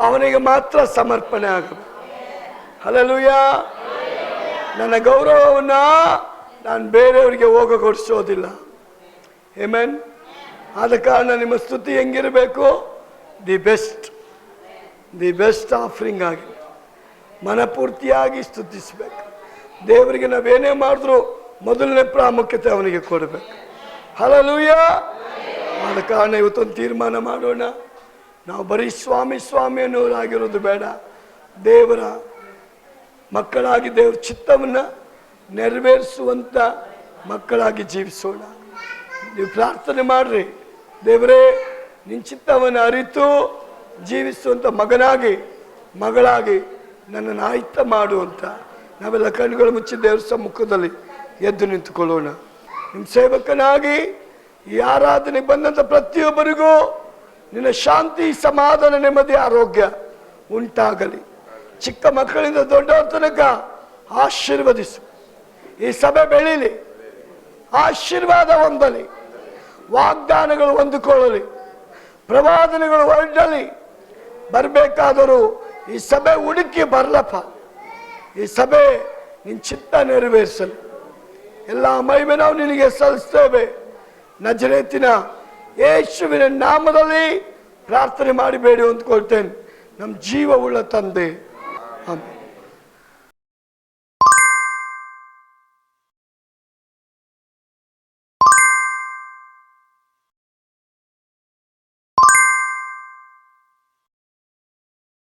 ಅವನಿಗೆ ಮಾತ್ರ ಸಮರ್ಪಣೆ ಆಗಬೇಕು. ಹಲ್ಲೆಲೂಯ. ನನ್ನ ಗೌರವವನ್ನ ನಾನು ಬೇರೆಯವರಿಗೆ ಹೋಗಗೊಡಿಸೋದಿಲ್ಲ. ಆಮೆನ್. ಆದ ಕಾರಣ ನಿಮ್ಮ ಸ್ತುತಿ ಹೆಂಗಿರಬೇಕು? ದಿ ಬೆಸ್ಟ್ ಆಫರಿಂಗ್ ಆಗಿ ಮನಪೂರ್ತಿಯಾಗಿ ಸ್ತುತಿಸಬೇಕು. ದೇವರಿಗೆ ನಾವೇನೇ ಮಾಡಿದ್ರು ಮೊದಲನೇ ಪ್ರಾಮುಖ್ಯತೆ ಅವನಿಗೆ ಕೊಡಬೇಕು. ಹಲ್ಲೆಲೂಯ. ಆದ ಕಾರಣ ಇವತ್ತೊಂದು ತೀರ್ಮಾನ ಮಾಡೋಣ, ನಾವು ಬರೀ ಸ್ವಾಮಿ ಸ್ವಾಮಿ ಅನ್ನೋರಾಗಿರೋದು ಬೇಡ. ದೇವರ ಮಕ್ಕಳಾಗಿ ದೇವರ ಚಿತ್ತವನ್ನು ನೆರವೇರಿಸುವಂಥ ಮಕ್ಕಳಾಗಿ ಜೀವಿಸೋಣ. ನೀವು ಪ್ರಾರ್ಥನೆ ಮಾಡ್ರಿ, ದೇವರೇ ನಿನ್ನ ಚಿತ್ತವನ್ನು ಅರಿತು ಜೀವಿಸುವಂಥ ಮಗನಾಗಿ ಮಗಳಾಗಿ ನನ್ನನ್ನು ಆಯ್ತ ಮಾಡುವಂತ. ನಾವೆಲ್ಲ ಕಣ್ಣುಗಳು ಮುಚ್ಚಿ ದೇವರ ಸಮ್ಮುಖದಲ್ಲಿ ಎದ್ದು ನಿಂತುಕೊಳ್ಳೋಣ. ನಿಮ್ಮ ಸೇವಕನಾಗಿ ಈ ಆರಾಧನೆಗೆ ಬಂದಂಥ ಪ್ರತಿಯೊಬ್ಬರಿಗೂ ನಿನ್ನ ಶಾಂತಿ, ಸಮಾಧಾನ, ನೆಮ್ಮದಿ, ಆರೋಗ್ಯ ಉಂಟಾಗಲಿ. ಚಿಕ್ಕ ಮಕ್ಕಳಿಂದ ದೊಡ್ಡವರ ತನಕ ಆಶೀರ್ವದಿಸು. ಈ ಸಭೆ ಬೆಳೀಲಿ, ಆಶೀರ್ವಾದ ಹೊಂದಲಿ, ವಾಗ್ದಾನಗಳು ಹೊಂದಿಕೊಳ್ಳಲಿ, ಪ್ರವಾದನೆಗಳು ಹೊರಡಲಿ. ಬರಬೇಕಾದರೂ ಈ ಸಭೆ ಹುಡುಕಿ ಬರಲಪ್ಪ. ಈ ಸಭೆ ನಿನ್ನ ಚಿತ್ತ ನೆರವೇರಿಸಲಿ. ಎಲ್ಲ ಮಹಿಮೆ ನಾವು ನಿನಗೆ ಸಲ್ಲಿಸ್ತೇವೆ. ನಜರೇತಿನ ಯೇಸುವಿನ ನಾಮದಲ್ಲಿ ಪ್ರಾರ್ಥನೆ ಮಾಡಿಬೇಡಿ ಅಂದ್ಕೊಳ್ತೇನೆ, ನಮ್ಮ ಜೀವವುಳ್ಳ ತಂದೆ. ಆಮೆನ್.